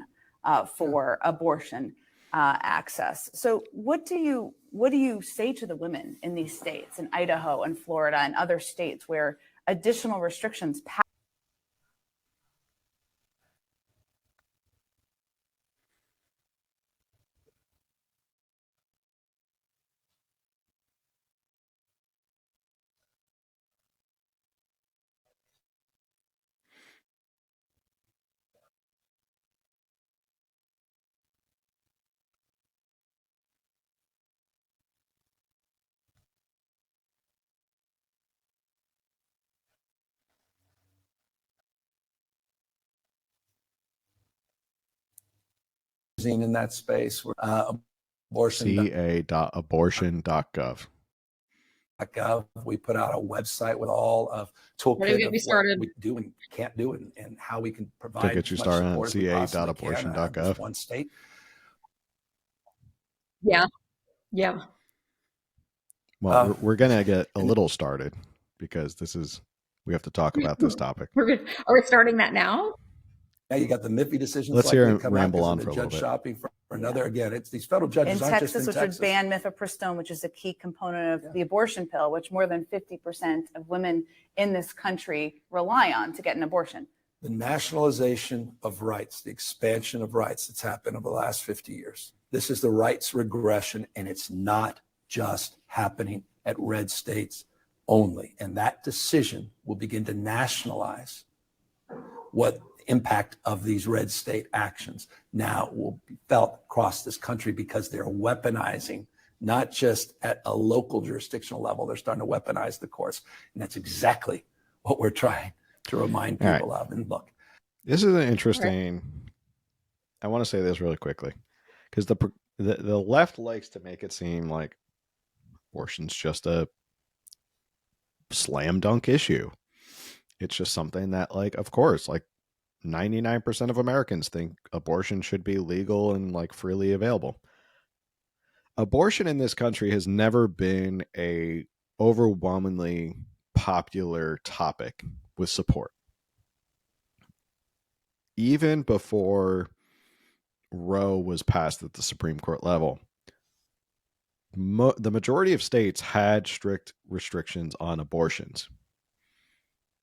Speaker 3: for abortion access. So what do you say to the women in these states, in Idaho and Florida and other states where additional restrictions pass?
Speaker 4: In that space, abortion.
Speaker 1: ca.abortion.gov.
Speaker 4: We put out a website with all of toolkit of what we do and can't do and how we can provide.
Speaker 1: To get you started on ca.abortion.gov.
Speaker 4: One state.
Speaker 2: Yeah.
Speaker 1: Well, we're gonna get a little started because we have to talk about this topic.
Speaker 2: Are we starting that now?
Speaker 4: Now you got the Miffy decisions
Speaker 1: Let's hear
Speaker 4: likely to
Speaker 1: him
Speaker 4: come out
Speaker 1: ramble
Speaker 4: because
Speaker 1: on
Speaker 4: of
Speaker 1: for
Speaker 4: the
Speaker 1: a little
Speaker 4: judge
Speaker 1: bit.
Speaker 4: shopping for another. Again, it's these federal judges
Speaker 3: In
Speaker 4: aren't
Speaker 3: Texas,
Speaker 4: just in
Speaker 3: which
Speaker 4: Texas.
Speaker 3: would ban mifepristone, which is a key component of the abortion pill, which more than 50% of women in this country rely on to get an abortion.
Speaker 4: The nationalization of rights, the expansion of rights that's happened over the last 50 years. This is the rights regression, and it's not just happening at red states only. And that decision will begin to nationalize what the impact of these red state actions now will be felt across this country, because they're weaponizing, not just at a local jurisdictional level, they're starting to weaponize the courts. And that's exactly what we're trying to remind people of. And look,
Speaker 1: this is an interesting. I want to say this really quickly, because the left likes to make it seem like abortion's just a slam dunk issue. It's just something that, like, of course, like 99% of Americans think abortion should be legal and like freely available. Abortion in this country has never been a overwhelmingly popular topic with support. Even before Roe was passed at the Supreme Court level, the majority of states had strict restrictions on abortions,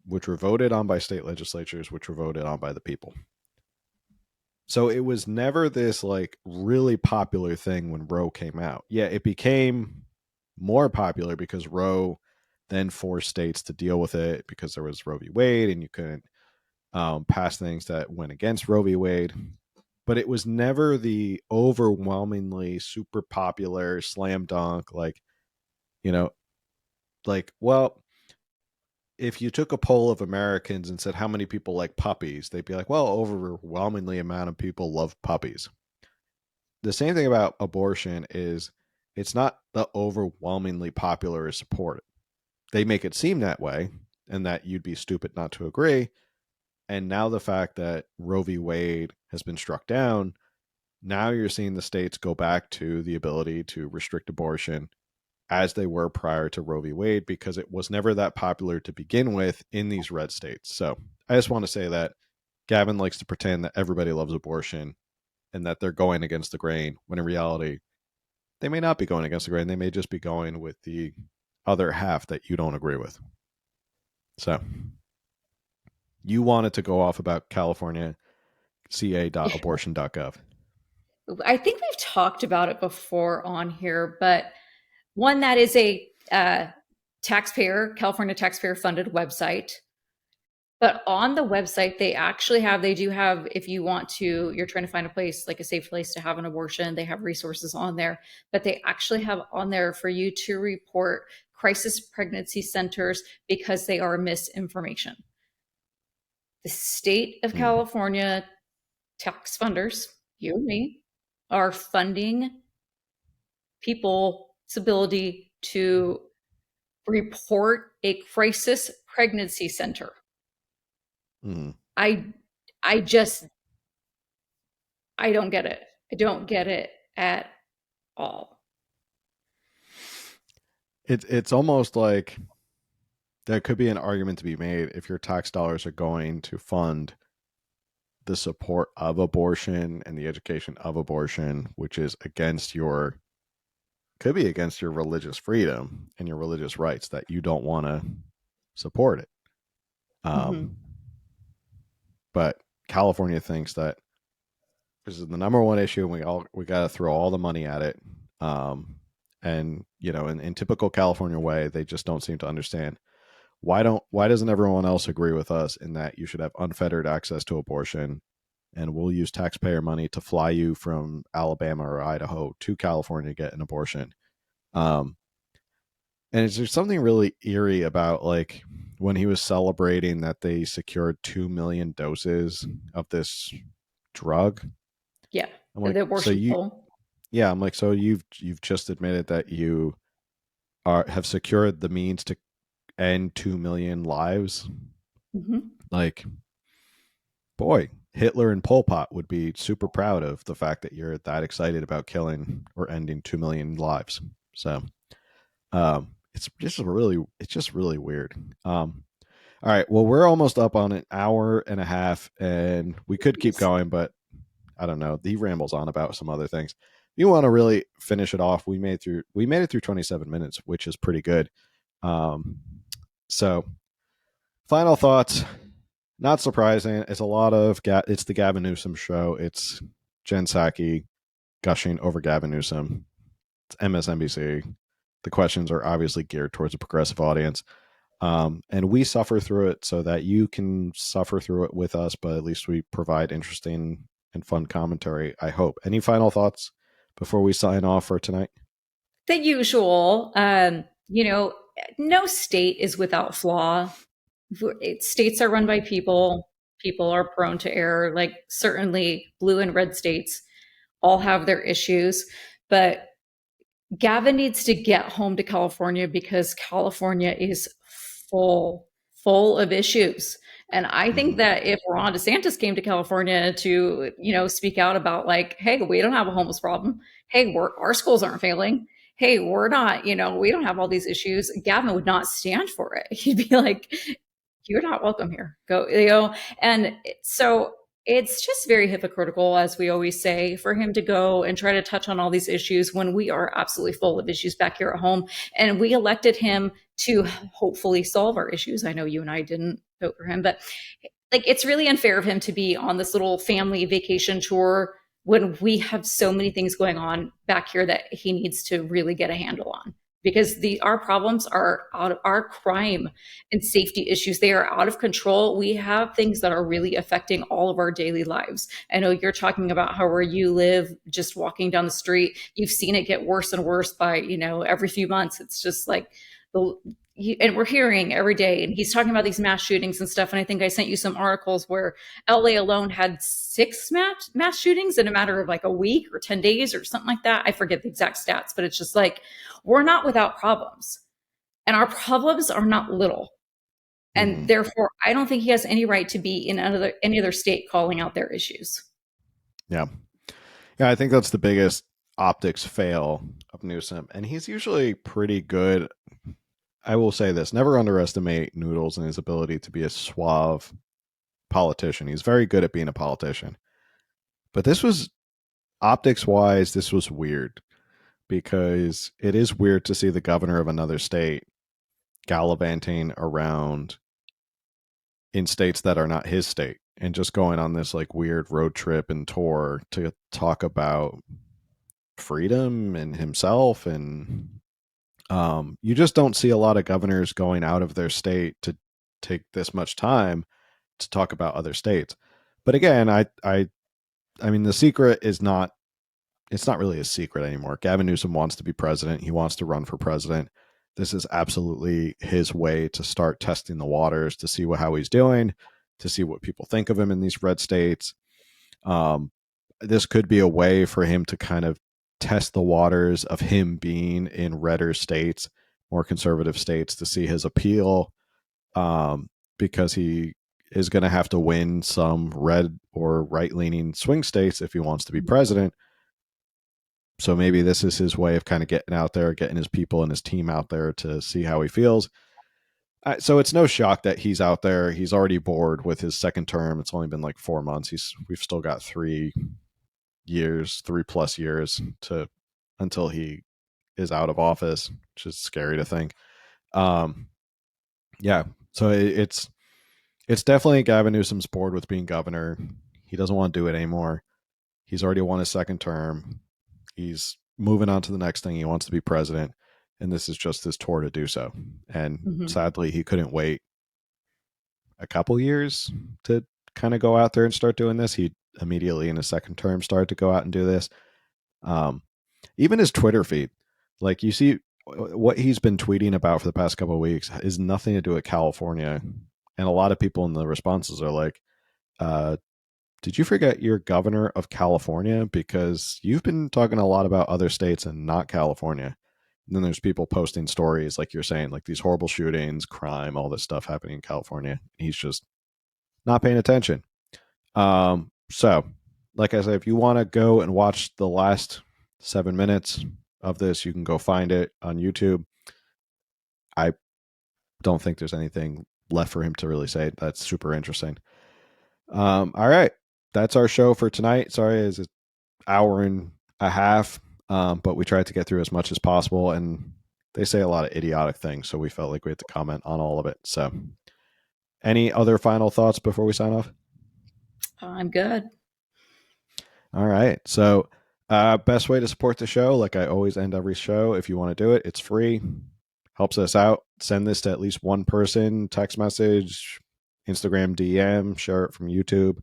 Speaker 1: which were voted on by state legislatures, which were voted on by the people. So it was never this like really popular thing when Roe came out. Yeah, it became more popular because Roe then forced states to deal with it, because there was Roe v. Wade and you couldn't pass things that went against Roe v. Wade. But it was never the overwhelmingly super popular slam dunk, like, you know, like, well, if you took a poll of Americans and said how many people like puppies, they'd be like, well, overwhelmingly amount of people love puppies. The same thing about abortion is it's not the overwhelmingly popular is supported. They make it seem that way, and that you'd be stupid not to agree. And now the fact that Roe v. Wade has been struck down, now you're seeing the states go back to the ability to restrict abortion as they were prior to Roe v. Wade, because it was never that popular to begin with in these red states. So I just want to say that Gavin likes to pretend that everybody loves abortion and that they're going against the grain, when in reality, they may not be going against the grain. They may just be going with the other half that you don't agree with. So you wanted to go off about California ca.abortion.gov.
Speaker 2: I think we've talked about it before on here, but one that is a California taxpayer funded website. But on the website, they do have, if you want to, you're trying to find a place, like a safe place to have an abortion, they have resources on there, but they actually have on there for you to report crisis pregnancy centers because they are misinformation. The state of California tax funders, you and me, are funding people's ability to report a crisis pregnancy center.
Speaker 1: Mm.
Speaker 2: I don't get it. I don't get it at all.
Speaker 1: It's almost like there could be an argument to be made if your tax dollars are going to fund the support of abortion and the education of abortion, which is could be against your religious freedom and your religious rights, that you don't want to support it. But California thinks that this is the number one issue, and we got to throw all the money at it. And in typical California way, they just don't seem to understand why doesn't everyone else agree with us in that you should have unfettered access to abortion, and we'll use taxpayer money to fly you from Alabama or Idaho to California to get an abortion. And there's something really eerie about, like, when he was celebrating that they secured 2 million doses of this drug.
Speaker 2: Yeah,
Speaker 1: I'm like,
Speaker 2: the abortion pill.
Speaker 1: Yeah, I'm like, so you've just admitted that you have secured the means to end 2 million lives. Like, boy, Hitler and Pol Pot would be super proud of the fact that you're that excited about killing or ending 2 million lives. So it's just really weird. All right. Well, we're almost up on an hour and a half, and we could keep going, but I don't know. He rambles on about some other things. If you want to really finish it off, we made it through 27 minutes, which is pretty good. Um, so final thoughts. Not surprising. It's a lot of it's the Gavin Newsom show. It's Jen Psaki gushing over Gavin Newsom. It's MSNBC. The questions are obviously geared towards a progressive audience. And we suffer through it so that you can suffer through it with us, but at least we provide interesting and fun commentary, I hope. Any final thoughts before we sign off for tonight?
Speaker 2: The usual, no state is without flaw. States are run by people. People are prone to error. Like certainly blue and red states all have their issues, but Gavin needs to get home to California because California is full of issues. And I think that if Ron DeSantis came to California to, speak out about like, hey, we don't have a homeless problem. Hey, our schools aren't failing. Hey, we're not, we don't have all these issues. Gavin would not stand for it. He'd be like, you're not welcome here. Go. And so it's just very hypocritical, as we always say, for him to go and try to touch on all these issues when we are absolutely full of issues back here at home. And we elected him to hopefully solve our issues. I know you and I didn't vote for him, but like it's really unfair of him to be on this little family vacation tour when we have so many things going on back here that he needs to really get a handle on, because our problems are out of our crime and safety issues. They are out of control. We have things that are really affecting all of our daily lives. I know you're talking about how where you live, just walking down the street, you've seen it get worse and worse by, every few months. It's just like and we're hearing every day, and he's talking about these mass shootings and stuff. And I think I sent you some articles where LA alone had 6 mass shootings in a matter of like a week or 10 days or something like that. I forget the exact stats, but it's just like, we're not without problems, and our problems are not little. And therefore, I don't think he has any right to be in any other state calling out their issues.
Speaker 1: Yeah. I think that's the biggest optics fail of Newsom. And he's usually pretty good. I will say this, never underestimate Noodles and his ability to be a suave politician. He's very good at being a politician. But this was, optics wise, this was weird, because it is weird to see the governor of another state gallivanting around in states that are not his state and just going on this like weird road trip and tour to talk about freedom and himself. And you just don't see a lot of governors going out of their state to take this much time to talk about other states. But again, I mean, the secret is not, it's not really a secret anymore. Gavin Newsom wants to be president. He wants to run for president. This is absolutely his way to start testing the waters, to see how he's doing, to see what people think of him in these red states. This could be a way for him to kind of test the waters of him being in redder states, more conservative states, to see his appeal, because he is going to have to win some red or right-leaning swing states if he wants to be president. So maybe this is his way of kind of getting out there, getting his people and his team out there to see how he feels. So it's no shock that he's out there. He's already bored with his second term. It's only been like 4 months. We've still got 3+ years to until he is out of office, which is scary to think. Yeah. So it's definitely Gavin Newsom's bored with being governor. He doesn't want to do it anymore. He's already won his second term. He's moving on to the next thing. He wants to be president, and this is just his tour to do so. And sadly, he couldn't wait a couple years to kind of go out there and start doing this. He immediately in his second term started to go out and do this. Even his Twitter feed, like you see what he's been tweeting about for the past couple of weeks, is nothing to do with California. And a lot of people in the responses are like, did you forget you're governor of California? Because you've been talking a lot about other states and not California. And then there's people posting stories, like you're saying, like these horrible shootings, crime, all this stuff happening in California. He's just not paying attention. So, like I said, if you want to go and watch the last 7 minutes of this, you can go find it on YouTube. I don't think there's anything left for him to really say. That's super interesting. All right. That's our show for tonight. Sorry, it's an hour and a half, but we tried to get through as much as possible. And they say a lot of idiotic things, so we felt like we had to comment on all of it. So, any other final thoughts before we sign off?
Speaker 2: I'm good.
Speaker 1: All right. So, best way to support the show, like I always end every show, if you want to do it, it's free. Helps us out. Send this to at least one person, text message, Instagram DM, share it from YouTube,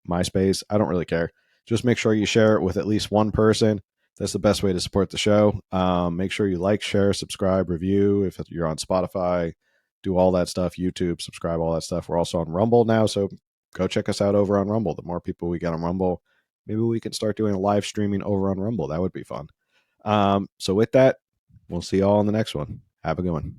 Speaker 1: MySpace. I don't really care. Just make sure you share it with at least one person. That's the best way to support the show. Make sure you like, share, subscribe, review. If you're on Spotify, do all that stuff. YouTube, subscribe, all that stuff. We're also on Rumble now, so go check us out over on Rumble. The more people we get on Rumble, maybe we can start doing live streaming over on Rumble. That would be fun. So with that, we'll see you all in the next one. Have a good one.